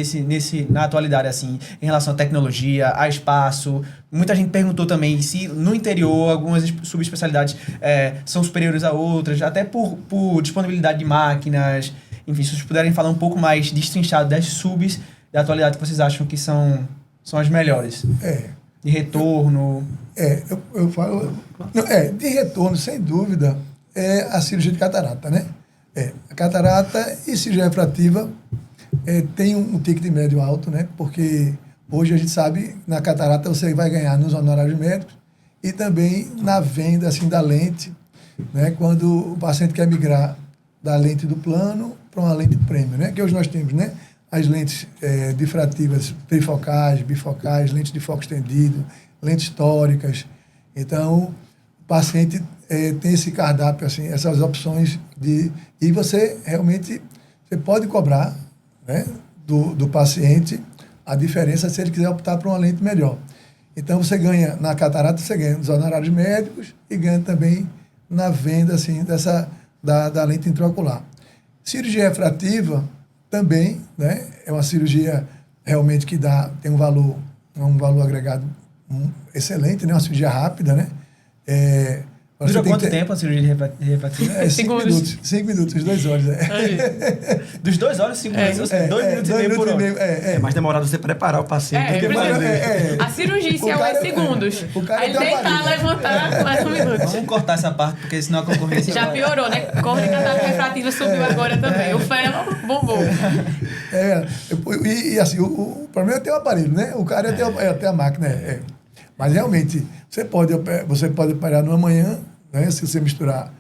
na atualidade, assim, em relação à tecnologia, a espaço. Muita gente perguntou também se no interior algumas subespecialidades são superiores a outras, até por disponibilidade de máquinas. Enfim, se vocês puderem falar um pouco mais destrinchado das subs da atualidade que vocês acham que são as melhores. De retorno. Eu falo... de retorno, sem dúvida, é a cirurgia de catarata, né? A catarata e cirurgia refrativa tem um ticket médio alto, né? Porque hoje a gente sabe, na catarata você vai ganhar nos honorários médicos e também na venda assim, da lente, né? Quando o paciente quer migrar da lente do plano para uma lente premium, né? Que hoje nós temos, né? as lentes difrativas trifocais, bifocais, lentes de foco estendido, lentes tóricas. Então, o paciente tem esse cardápio, assim, essas opções e você realmente você pode cobrar, né, do paciente a diferença se ele quiser optar por uma lente melhor. Então, você ganha, na catarata, você ganha nos honorários médicos e ganha também na venda, assim, da lente intraocular. Cirurgia refrativa também, né, é uma cirurgia realmente que tem um valor agregado excelente, né, uma cirurgia rápida, né. Dura quanto tempo a cirurgia refrativa? 5 minutos. 5 minutos, 2 horas. Dos 2 horas, 5 minutos, 2 minutos e meio por hora. É mais demorado você preparar o paciente do que fazer. A cirurgia inicial é segundos. Aí ele deitar, levantar, mais 1 minuto. Vamos cortar essa parte, porque senão a concorrência... Já piorou, né? Córnea catarata refrativa subiu agora também. O ferro bombou. E assim, o problema é ter o aparelho, né? O cara é ter a máquina. Mas realmente, você pode operar numa manhã, né? Se você misturar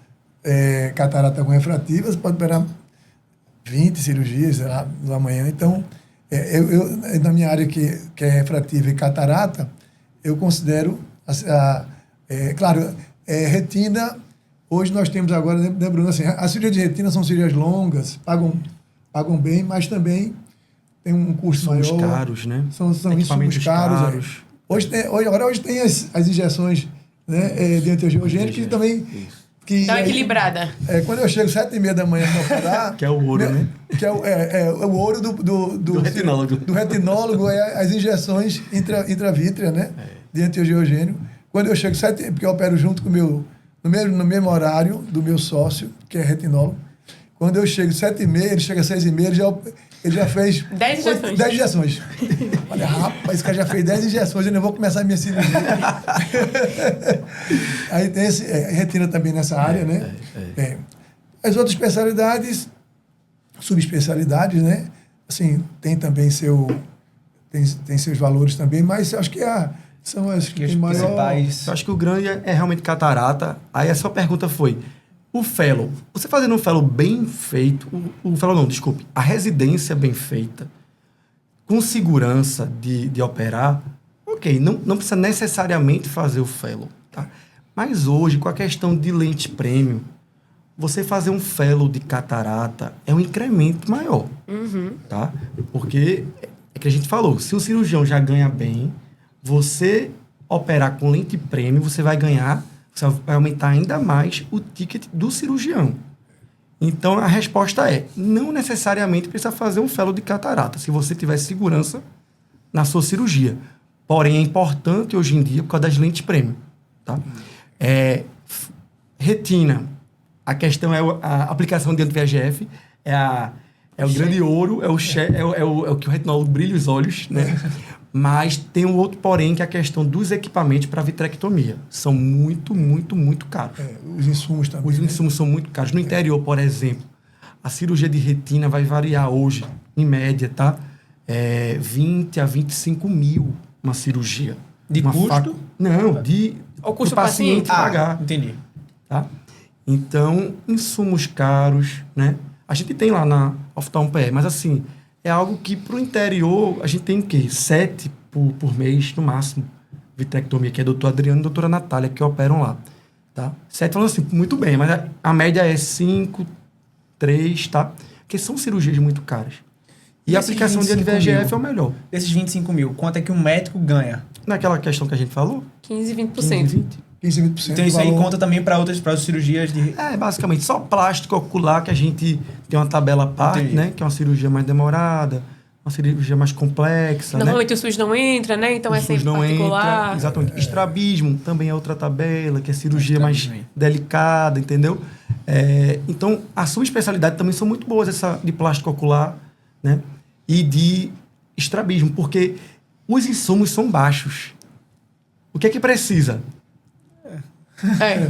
catarata com refrativa, você pode operar 20 cirurgias, sei lá, numa manhã. Então, na minha área que é refrativa e catarata, eu considero, claro, retina, hoje nós temos agora, né, Bruno, assim, a cirurgia de retina são cirurgias longas, pagam bem, mas também tem um custo maior. São caros, né? São insumos caros. Hoje tem as injeções, né, de antiangiogênico que também... Dá uma equilibrada. Quando eu chego 7h30 da manhã para operar... que é o ouro, né? Que é o ouro do retinólogo. Do retinólogo, as injeções intravítreas, né? De antiangiogênico. Quando eu chego 7h, porque eu opero junto com no mesmo horário do meu sócio, que é retinólogo. Quando eu chego 7h30, ele chega 6h30, ele já fez 10 injeções. 10 injeções. Olha, rapaz, esse cara já fez 10 injeções, eu não vou começar a minha cirurgia. Aí tem retina também nessa área, né? As outras especialidades, subespecialidades, né? Assim, tem também tem seus valores também, mas acho que são as que tem maior... principais. Eu acho que o grande é realmente catarata. Aí a sua pergunta foi... O fellow, você fazendo um fellow bem feito, o fellow não, desculpe, a residência bem feita, com segurança de operar, ok, não precisa necessariamente fazer o fellow, tá? Mas hoje, com a questão de lente premium, você fazer um fellow de catarata é um incremento maior, tá? Porque, é que a gente falou, se o cirurgião já ganha bem, você operar com lente premium, você vai aumentar ainda mais o ticket do cirurgião. Então, a resposta é, não necessariamente precisa fazer um fellow de catarata, se você tiver segurança na sua cirurgia. Porém, é importante hoje em dia por causa das lentes premium. Tá? Retina, a questão é a aplicação de anti-VEGF, é o grande ouro, é o que o retinólogo brilha os olhos, né? Mas tem um outro porém, que é a questão dos equipamentos para vitrectomia. São muito, muito, muito caros. Os insumos também. Os insumos são muito caros. No interior, por exemplo, a cirurgia de retina vai variar hoje, em média, tá? 20 a 25 mil uma cirurgia. De custo? Não, o custo do paciente pagar. Entendi. Tá? Então, insumos caros, né? A gente tem lá na Oftalmo-PE, mas assim... É algo que, para o interior, a gente tem o quê? 7 por mês, no máximo. Vitrectomia, que é doutor Adriano e doutora Natália, que operam lá. Tá? 7 falando assim, muito bem, mas a média é 5, 3, tá? Porque são cirurgias muito caras. E a aplicação de anti-VEGF é o melhor. Desses 25 mil, quanto é que um médico ganha? Naquela questão que a gente falou? 15, 20%. 15, 20%. Então isso aí conta também para outras cirurgias de... Basicamente, só plástico ocular que a gente tem uma tabela à parte, né? Que é uma cirurgia mais demorada, uma cirurgia mais complexa, normalmente né? o SUS não entra, né? Então o é sempre SUS não particular. Entra, exatamente. Estrabismo também é outra tabela, que é cirurgia mais delicada, entendeu? Então, as subespecialidades também são muito boas, essa de plástico ocular, né? E de estrabismo, porque os insumos são baixos. O que é que precisa?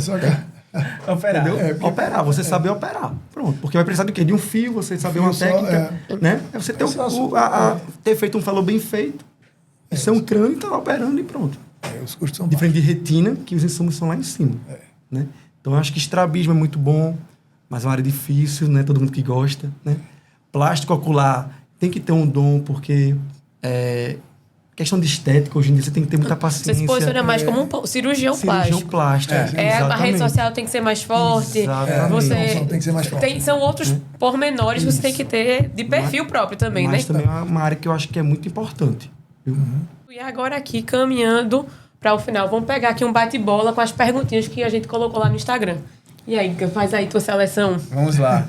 Só que... Operar. Operar, você saber operar. Pronto. Porque vai precisar de quê? De um fio, você saber uma técnica, né? É você ter, ter feito um fellow bem feito, ser um crânio e estar operando e pronto. Os custos são diferente de retina, que os insumos são lá em cima. Né? Então, eu acho que estrabismo é muito bom, mas é uma área difícil, né? Todo mundo que gosta, né? Plástico ocular tem que ter um dom, porque questão de estética, hoje em dia você tem que ter muita paciência. Você se posiciona mais como um cirurgião plástico. plástico. A rede exatamente. social tem que ser mais forte. Exatamente. Você Tem que ser mais forte. são outros pormenores que você tem que ter de perfil próprio também, Mas né? também é uma área que eu acho que é muito importante. Viu? E agora aqui, caminhando para o final, vamos pegar aqui um bate-bola com as perguntinhas que a gente colocou lá no Instagram. E aí, faz aí tua seleção. Vamos lá.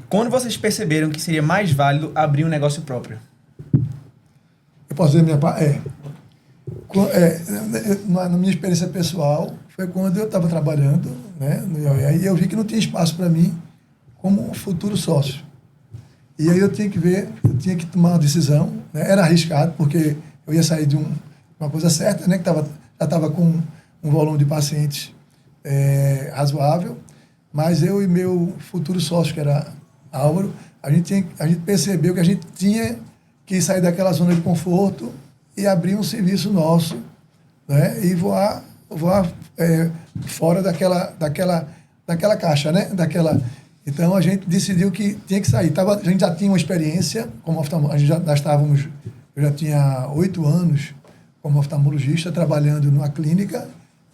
Quando vocês perceberam que seria mais válido abrir um negócio próprio? Eu posso dizer minha parte? Na minha experiência pessoal, foi quando eu estava trabalhando, né? E aí eu vi que não tinha espaço para mim como futuro sócio. E aí eu tinha que tomar uma decisão, né? Era arriscado, porque eu ia sair de uma coisa certa, né? Que já estava com um volume de pacientes razoável, mas eu e meu futuro sócio, que era Álvaro, a gente percebeu que a gente tinha que sair daquela zona de conforto e abrir um serviço nosso, né? E voar fora daquela caixa, né? Então a gente decidiu que tinha que sair. A gente já tinha uma experiência como oftalmologista, eu já tinha 8 anos como oftalmologista trabalhando numa clínica,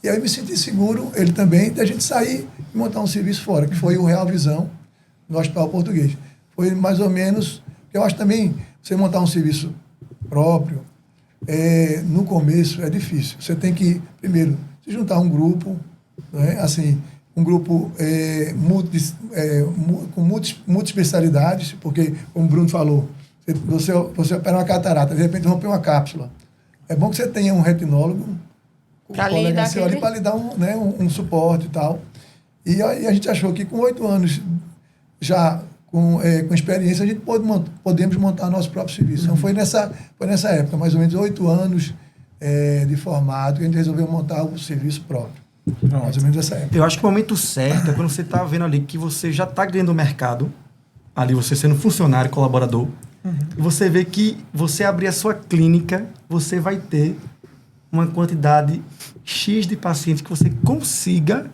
e aí eu me senti seguro, ele também, da gente sair e montar um serviço fora, que foi o Real Visão no Hospital Português. Foi mais ou menos, eu acho também, você montar um serviço próprio, no começo é difícil. Você tem que, primeiro, se juntar a um grupo, né? Assim, um grupo com multi-especialidades, porque, como o Bruno falou, você opera uma catarata, de repente romper uma cápsula. É bom que você tenha um retinólogo, Para lhe dar para lhe dar um suporte e tal. E a gente achou que com 8 anos já com experiência, a gente podemos montar nosso próprio serviço. Então foi nessa época, mais ou menos 8 anos de formado, que a gente resolveu montar o serviço próprio. Mais ou menos nessa época. Eu acho que o momento certo é quando você está vendo ali que você já está ganhando o mercado, ali você sendo funcionário, colaborador, e você vê que você abrir a sua clínica, você vai ter uma quantidade X de pacientes que você consiga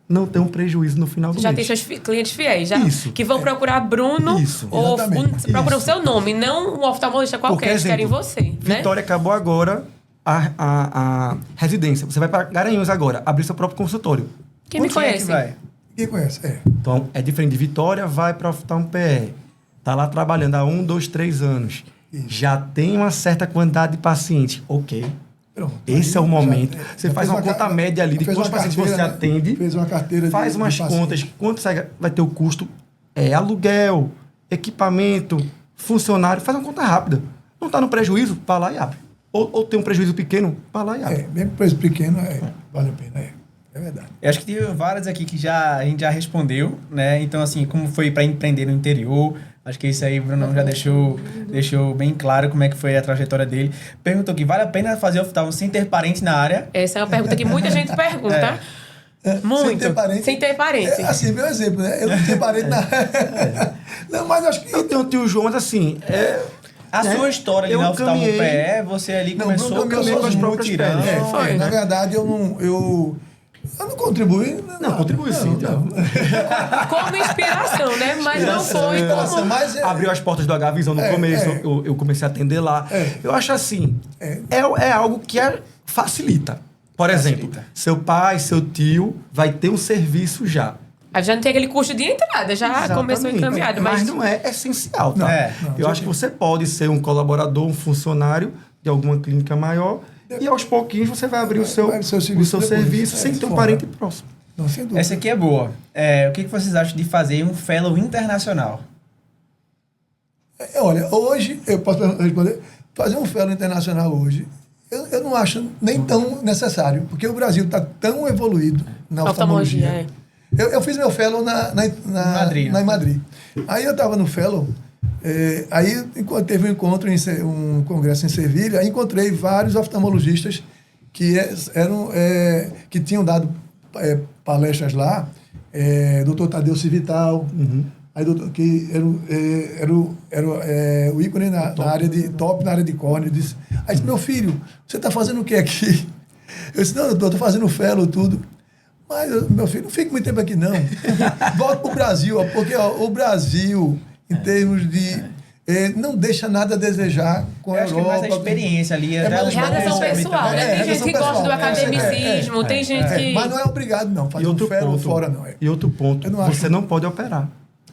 não ter um prejuízo no final do Já mês. tem seus clientes fiéis, já, Isso. que vão procurar Bruno Isso. ou Exatamente. procuram o Isso. seu nome, não um oftalmologista qualquer, Porque, eles querem exemplo, você, né? Vitória acabou agora a residência. Você vai para Garanhuns agora, abrir seu próprio consultório. Quem me Com quem é que conhece? vai? Quem conhece? Então, é diferente de Vitória, vai para Oftalmo PE. Está lá trabalhando há 1, 2, 3 anos. Isso. Já tem uma certa quantidade de pacientes. Ok. Pronto. Esse é o momento. Já Você faz uma conta média ali de fez quantos uma pacientes você carteira, atende. Fez uma carteira Faz de umas pacientes. contas. Quanto vai ter o custo? Aluguel, equipamento, funcionário. Faz uma conta rápida. Não está no prejuízo? Vai lá e abre. Ou tem um prejuízo pequeno? Vai lá e abre. Mesmo preço pequeno, vale a pena. É verdade. Eu acho que teve várias aqui que a gente já respondeu, né? Então, assim, como foi para empreender no interior, acho que isso aí o Bruno já deixou bem claro como é que foi a trajetória dele. Perguntou que vale a pena fazer oftalmo sem ter parente na área. Essa é uma pergunta que muita gente pergunta. Muito. Sem ter parente. Sem ter parente. Assim, meu exemplo, né? Eu não tenho parente na... Não, mas acho que... Eu tenho o tio João, mas assim... A sua história ali Eu na oftalmo caminhei. PE, você ali Não, começou Bruno caminhou com as sozinho, próprias tirando. pernas. Foi, Na né? verdade, eu não contribuí. Não, contribui sim. Como inspiração, né? Mas não foi como... Mas Abriu as portas do H-Visão no começo, eu comecei a atender lá. Eu acho assim, é algo que facilita. Por exemplo, seu pai, seu tio vai ter um serviço já. Aí já não tem aquele custo de entrada, já Exatamente. começou encaminhado. Mas não é essencial, tá? Não, Eu acho que você pode ser um colaborador, um funcionário de alguma clínica maior e aos pouquinhos você vai abrir o seu serviço depois, sem ter um fora. parente próximo. Não, sem dúvida. Essa aqui é boa. O que vocês acham de fazer um fellow internacional? Olha, hoje, eu posso responder, fazer um fellow internacional hoje, eu não acho nem tão necessário, porque o Brasil está tão evoluído na oftalmologia. Eu fiz meu fellow Madrid, em Madrid. Aí eu estava no fellow, aí teve um encontro, um congresso em Sevilha, aí encontrei vários oftalmologistas que tinham dado palestras lá, doutor Tadeu Civital, aí que era o ícone na área de top, na área de córnea. Disse, aí disse, meu filho, você está fazendo o que aqui? Eu disse, não, doutor, estou fazendo fellow, tudo. Mas, meu filho, não fique muito tempo aqui, não. Volta para o Brasil, porque o Brasil, em termos de não deixa nada a desejar com a Eu acho que é Europa. mais a experiência ali. até mais os Readação nomes pessoal, também. né? Tem gente que gosta do academicismo, tem gente que... Mas não é obrigado, não. Fazer um fellow fora, não. E outro ponto, Eu não acho. você não pode operar.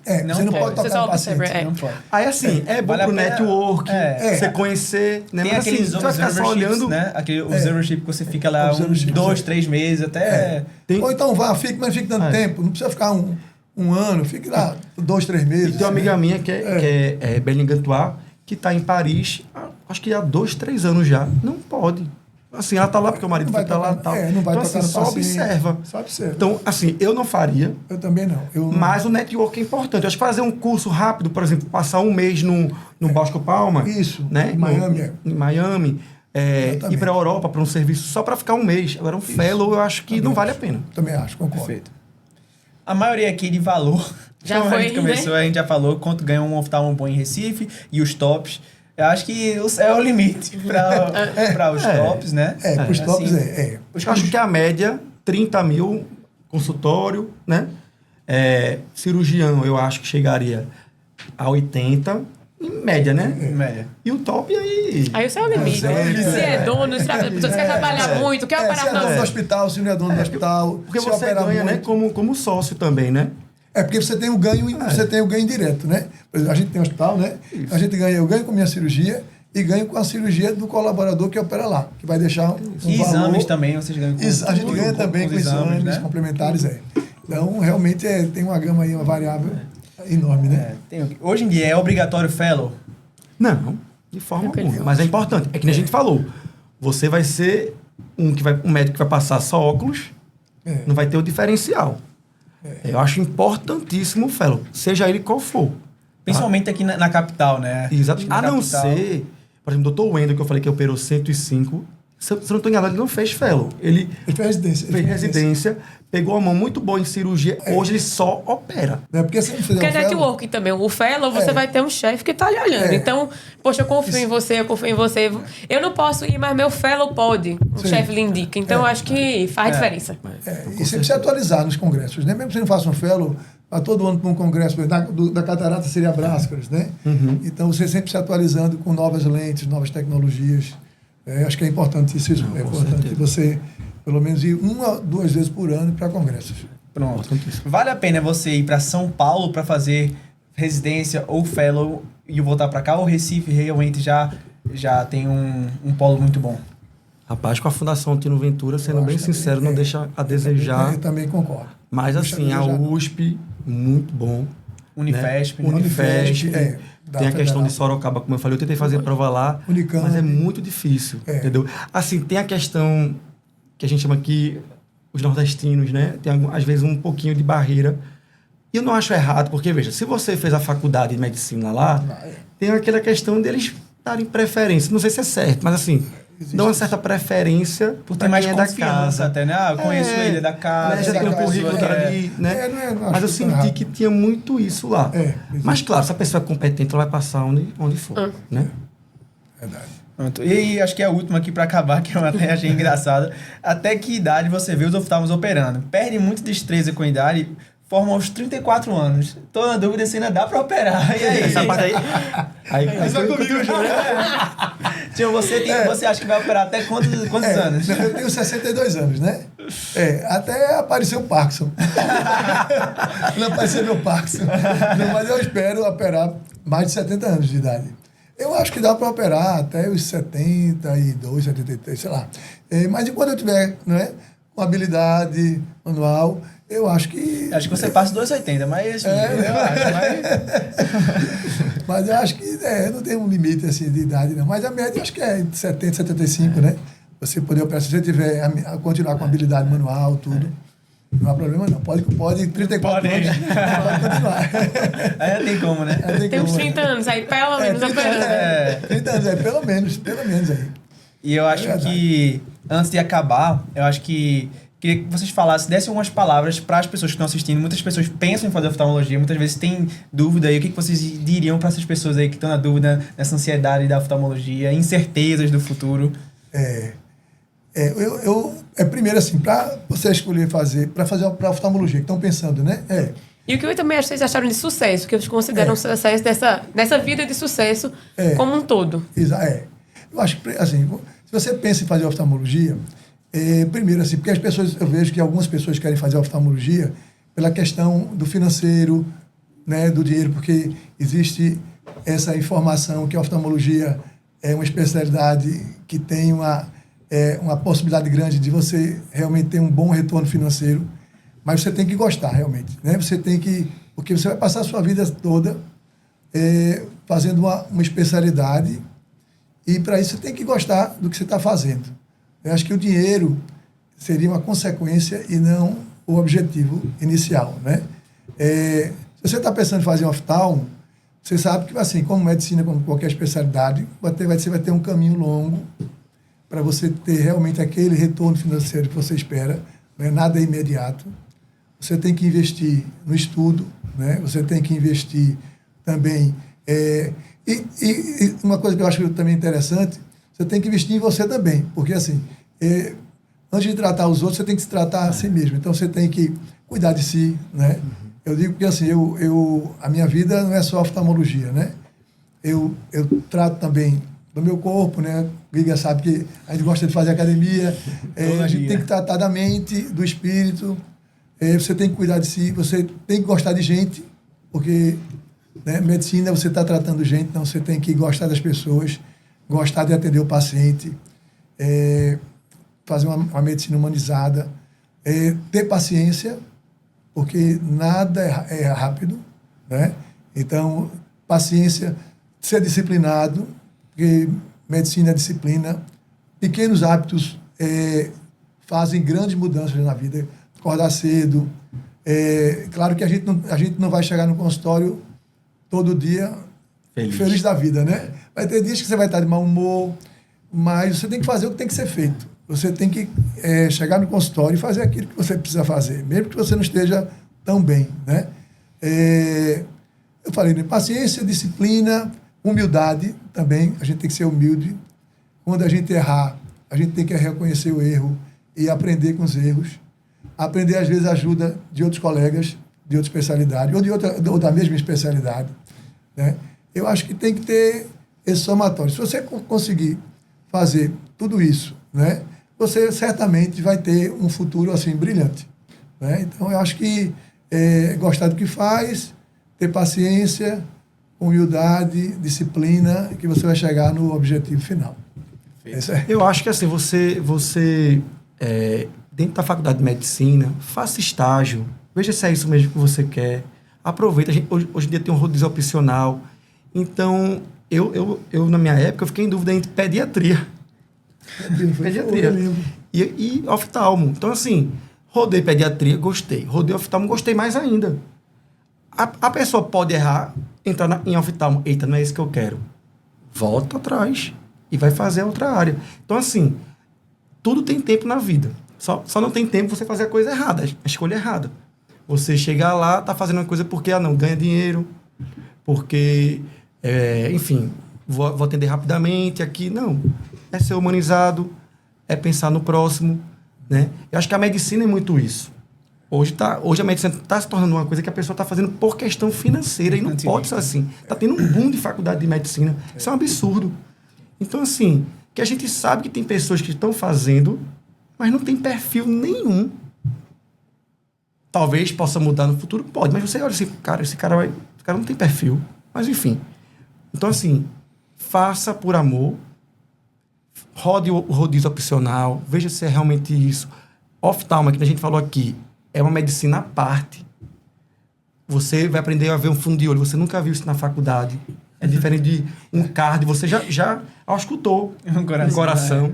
Você não pode Você tocar só no paciente. observa, Não pode. Aí assim, é bom Vale a pro pena- network, é. você conhecer, né? Tem Mas assim, aqueles você vai ficar só observerships, olhando... né? Aquele observership que você fica lá Observership, 2, 3 meses, até... Tem- Ou então vá, fique, mas fique tanto tempo. Não precisa ficar um ano, fique lá 2, 3 meses. E tem uma amiga minha que é Belém Gantois, que está em Paris, acho que há 2, 3 anos já. Não pode. Assim, ela tá lá porque o marido Não vai foi pra lá e tocar- tal. não vai Então, tocar assim, no só paciente. observa. Só observa. Então, assim, eu não faria, Eu também não. mas o network é importante. Eu acho que fazer um curso rápido, por exemplo, passar um mês no Bosco Palma. Isso, Né? em Miami, Em Miami. Ir para a Europa para um serviço só para ficar um mês. Agora, um fellow, eu acho que não vale a pena. Também acho, concordo. Perfeito. A maioria aqui de valor. Já como foi, a gente começou, né? a gente já falou quanto ganha um oftalmo bom em Recife e os tops. Eu acho que o céu é o limite para os tops, né? Para os tops Assim, Eu acho que a média, 30 mil, consultório, né? Cirurgião, eu acho que chegaria a 80, em média, né? média. E o top aí... Aí o céu é o limite. Se é dono, se quer trabalhar muito, quer Se operar é dono do não. hospital, se não é dono do hospital. Porque se você opera ganha, né? muito. Como sócio também, né? É porque você tem o ganho, você tem o ganho direto, né? Por exemplo, a gente tem hospital, né? A gente ganha, eu ganho com a minha cirurgia e ganho com a cirurgia do colaborador que opera lá, que vai deixar um E valor. exames também, vocês ganham com A gente tudo, ganha também com exames né? complementares, Então, realmente, tem uma gama aí, uma variável enorme, né? Hoje em dia é obrigatório fellow? Não, de forma Tranquilo. alguma. Mas é importante. É que nem a gente falou. Você vai ser um médico que vai passar só óculos, não vai ter o diferencial. Eu acho importantíssimo o fellow, seja ele qual for. Principalmente aqui na capital, né? Exato. Na A não capital. ser, por exemplo, o Dr. Wendel, que eu falei que operou 105, se eu não estou enganado, ele não fez fellow. Ele Ele fez residência. fez residência, pegou a mão muito boa em cirurgia, hoje ele só opera. Né? Porque se não fizer Porque é um fellow- networking também. O fellow, você vai ter um chefe que tá lhe olhando. Então, poxa, eu confio em você, eu confio em você. Eu não posso ir, mas meu fellow pode. O Sim. chefe lhe indica. Então, eu acho que faz diferença. E sempre se atualizar nos congressos, né? Mesmo que você não faça um fellow, a todo ano para um congresso, por exemplo, da catarata seria Bráscaras, né? Então, você sempre se atualizando com novas lentes, novas tecnologias. Acho que é importante isso. É importante você, pelo menos, ir 1 a 2 vezes por ano para congressos. Pronto. Vale a pena você ir para São Paulo para fazer residência ou fellow e voltar para cá? Ou Recife realmente já tem um polo muito bom? Rapaz, com a Fundação Tino Ventura, sendo bem sincero, não deixa a desejar. Eu também concordo. Mas Deixa assim, a desejar. USP, muito bom. Unifesp, né? né? Unifesp. Da Tem a questão Federal. de Sorocaba, como eu falei, eu tentei fazer prova lá, Unicamp. mas é muito difícil, entendeu? Assim, tem a questão que a gente chama aqui, os nordestinos, né? Tem, às vezes, um pouquinho de barreira. E eu não acho errado, porque, veja, se você fez a faculdade de medicina lá, tem aquela questão deles darem preferência. Não sei se é certo, mas assim, dão uma certa preferência Por ter pra mais quem é da confiança casa. até, né? Eu conheço ele, é da casa. Né? Já da tem um casa, currículo dali, né? não acho Mas eu que tá senti errado. que tinha muito isso lá. Mas, claro, se a pessoa é competente, ela vai passar onde for, né? Verdade. Pronto. E acho que é a última aqui para acabar, que eu até achei engraçada. Até que idade você vê os oftalmos operando? Perde muito destreza com a idade, forma aos 34 anos. Tô na dúvida se ainda dá para operar. E aí? Essa parte aí Tio, você acha que vai operar até quantos anos? Eu tenho 62 anos, né? Até apareceu o Parkinson. Não apareceu meu Parkinson. Não, mas eu espero operar mais de 70 anos de idade. Eu acho que dá para operar até os 72, 73, sei lá. Mas enquanto eu tiver, né, com habilidade manual, eu acho que... Acho que você passa dos 80, mas... eu acho, Mas eu acho que não tem um limite assim, de idade, não. Mas a média acho que é de 70, 75, né? Você poder operar, se você tiver continuar com habilidade manual, tudo. Não há problema, não. Pode 34 anos, pode continuar. Aí tem como, né? Tem uns 30 anos aí, pelo menos 30 operando. anos, 30 anos, pelo menos aí. E eu acho que, antes de acabar, eu acho que queria que vocês falassem, dessem algumas palavras para as pessoas que estão assistindo. Muitas pessoas pensam em fazer oftalmologia, muitas vezes têm dúvida aí. O que vocês diriam para essas pessoas aí que estão na dúvida nessa ansiedade da oftalmologia, incertezas do futuro? Primeiro assim, para você escolher para fazer para oftalmologia, que estão pensando, né? E o que eu também acho que vocês acharam de sucesso, que vocês consideram sucesso nessa vida de sucesso como um todo? Eu acho que, assim, se você pensa em fazer oftalmologia, primeiro, assim, porque as pessoas, eu vejo que algumas pessoas querem fazer oftalmologia pela questão do financeiro, né, do dinheiro, porque existe essa informação que a oftalmologia é uma especialidade que tem uma possibilidade grande de você realmente ter um bom retorno financeiro, mas você tem que gostar realmente, né? Você tem que, porque você vai passar a sua vida toda fazendo uma especialidade, e para isso você tem que gostar do que você está fazendo. Eu acho que o dinheiro seria uma consequência e não o objetivo inicial, né? Se você está pensando em fazer um oftalmo, você sabe que, assim, como medicina, como qualquer especialidade, você vai ter um caminho longo para você ter realmente aquele retorno financeiro que você espera, não é nada imediato. Você tem que investir no estudo, né? Você tem que investir também. E uma coisa que eu acho também interessante, você tem que investir em você também, porque, assim, antes de tratar os outros, você tem que se tratar a si mesmo. Então, você tem que cuidar de si, né? Eu digo que, assim, a minha vida não é só oftalmologia, né? Eu trato também do meu corpo, né? O Giga sabe que a gente gosta de fazer academia. A gente tem que tratar da mente, do espírito. Você tem que cuidar de si, você tem que gostar de gente, porque, né, medicina você está tratando gente, então você tem que gostar das pessoas, gostar de atender o paciente, fazer uma medicina humanizada, ter paciência, porque nada é rápido, né? Então, paciência, ser disciplinado, porque medicina é disciplina. Pequenos hábitos fazem grandes mudanças na vida. Acordar cedo. Claro que a gente não vai chegar no consultório todo dia feliz da vida, né? Vai ter dias que você vai estar de mau humor, mas você tem que fazer o que tem que ser feito. Você tem que chegar no consultório e fazer aquilo que você precisa fazer, mesmo que você não esteja tão bem, né? Eu falei, né? Paciência, disciplina, humildade também. A gente tem que ser humilde. Quando a gente errar, a gente tem que reconhecer o erro e aprender com os erros. Aprender, às vezes, a ajuda de outros colegas, de outra especialidade, ou da mesma especialidade, né? Eu acho que tem que ter esse somatório. Se você conseguir fazer tudo isso, né, você certamente vai ter um futuro assim brilhante, né? Então, eu acho que gostar do que faz, ter paciência, humildade, disciplina, que você vai chegar no objetivo final. Eu acho que, assim, você dentro da faculdade de medicina, faça estágio, veja se é isso mesmo que você quer, aproveita. Hoje em dia tem um rodízio opcional. Então, eu na minha época, eu fiquei em dúvida entre pediatria e oftalmo. Então, assim, rodei pediatria, gostei. Rodei oftalmo, gostei mais ainda. A pessoa pode errar, entrar em oftalmo. Eita, não é isso que eu quero. Volta atrás e vai fazer a outra área. Então, assim, tudo tem tempo na vida. Só não tem tempo você fazer a coisa errada, a escolha errada. Você chegar lá, tá fazendo uma coisa porque, não, ganha dinheiro, porque, enfim, vou atender rapidamente aqui. Não, é ser humanizado, é pensar no próximo, né? Eu acho que a medicina é muito isso. Hoje a medicina está se tornando uma coisa que a pessoa está fazendo por questão financeira, e não pode ser assim. Está tendo um boom de faculdade de medicina. Isso é um absurdo. Então, assim, que a gente sabe que tem pessoas que estão fazendo, mas não tem perfil nenhum. Talvez possa mudar no futuro, pode, mas você olha assim, esse cara não tem perfil. Mas, enfim. Então, assim, faça por amor, rode o rodízio opcional, veja se é realmente isso. Oftalmo, que a gente falou aqui, é uma medicina à parte. Você vai aprender a ver um fundo de olho, você nunca viu isso na faculdade. É diferente de um cardio, você já auscultou um coração,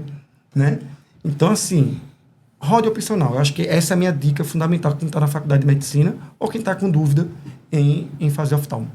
né? Então, assim, rode opcional. Eu acho que essa é a minha dica fundamental para quem está na faculdade de medicina ou quem está com dúvida em fazer oftalmo.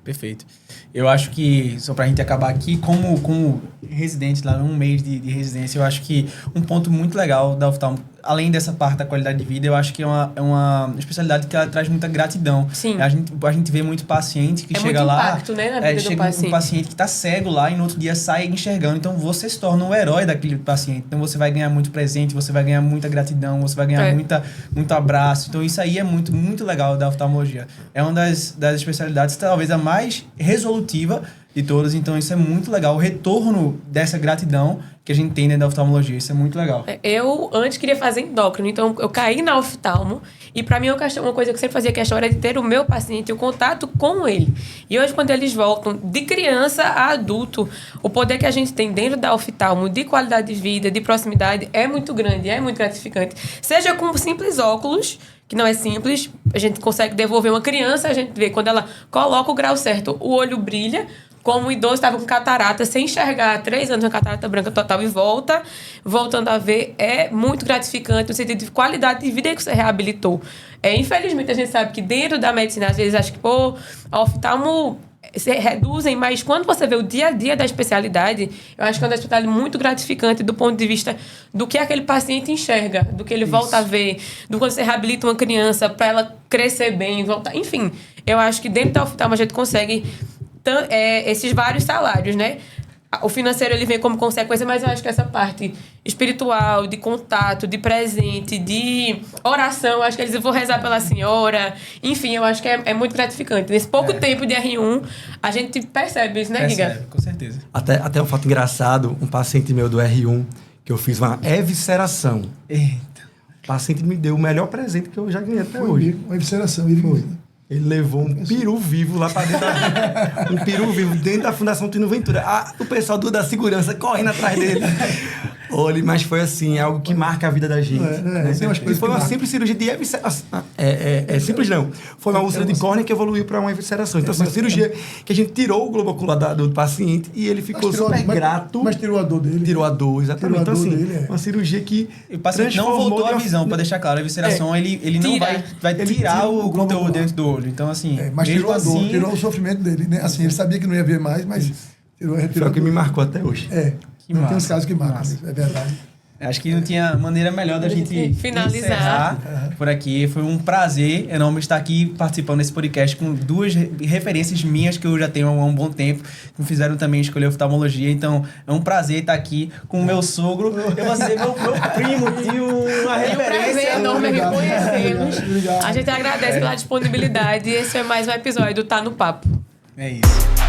Perfeito. Eu acho que, só para a gente acabar aqui, como residente lá, um mês de residência, eu acho que um ponto muito legal da oftalmo, além dessa parte da qualidade de vida, eu acho que é uma especialidade que ela traz muita gratidão. Sim. A gente vê muito paciente que É chega muito lá... impacto, né, na vida do chega paciente. um paciente que tá cego lá e no outro dia sai enxergando. Então, você se torna o herói daquele paciente. Então, você vai ganhar muito presente, você vai ganhar muita gratidão, você vai ganhar muito abraço. Então, isso aí é muito, muito legal da oftalmologia. É uma das especialidades, talvez a mais resolutiva de todas. Então, isso é muito legal. O retorno dessa gratidão que a gente tem dentro da oftalmologia. Isso é muito legal. Eu antes queria fazer endócrino, então eu caí na oftalmo e pra mim uma coisa que eu sempre fazia questão era de ter o meu paciente, o contato com ele. E hoje quando eles voltam de criança a adulto, o poder que a gente tem dentro da oftalmo de qualidade de vida, de proximidade é muito grande, é muito gratificante. Seja com simples óculos, que não é simples, a gente consegue devolver uma criança, a gente vê quando ela coloca o grau certo, o olho brilha. Como o idoso estava com catarata, sem enxergar há 3 anos, uma catarata branca total e voltando a ver, é muito gratificante no sentido de qualidade de vida que você reabilitou. Infelizmente, a gente sabe que dentro da medicina, às vezes, acho que, a oftalmo se reduzem, mas quando você vê o dia a dia da especialidade, eu acho que é uma especialidade muito gratificante do ponto de vista do que aquele paciente enxerga, do que ele volta a ver, do quando você reabilita uma criança para ela crescer bem, voltar. Enfim, eu acho que dentro da oftalmo a gente consegue esses vários salários, né? O financeiro ele vem como consequência, mas eu acho que essa parte espiritual, de contato, de presente, de oração, acho que eles vão rezar pela senhora. Enfim, eu acho que é muito gratificante. Nesse pouco tempo de R1, a gente percebe isso, né, Giga? Com certeza. Até um fato engraçado, um paciente meu do R1, que eu fiz uma evisceração. Eita. O paciente me deu o melhor presente que eu já ganhei até hoje. Uma evisceração. Ele Ele levou um peru vivo lá pra dentro um peru vivo dentro da Fundação Tino Ventura. O pessoal da segurança correndo atrás dele. Olha, mas foi assim, é algo que marca a vida da gente. E foi uma simples cirurgia de evisceração. Simples não. Foi uma úlcera de córnea que evoluiu para uma evisceração. Então, uma cirurgia que a gente tirou o globo ocular do paciente e ele ficou super grato. Mas tirou a dor dele. Tirou a dor, exatamente. Então, assim, dele, uma cirurgia que o paciente não voltou a visão, para deixar claro. A evisceração, ele não vai tirar o conteúdo dentro do olho. Então, assim... mas tirou a dor, assim, tirou o sofrimento dele, né? Assim, ele sabia que não ia ver mais, mas retirou foi o que me marcou até hoje. Não tem uns casos que marcam, é verdade. Acho que não tinha maneira melhor da gente finalizar por aqui. Foi um prazer enorme estar aqui participando desse podcast com 2 referências minhas que eu já tenho há um bom tempo, que me fizeram também escolher oftalmologia. Então, é um prazer estar aqui com o meu sogro. Eu vou ser meu primo, tio, uma referência. É um prazer enorme reconhecê-los. A gente agradece pela disponibilidade. Esse é mais um episódio do Tá no Papo. É isso.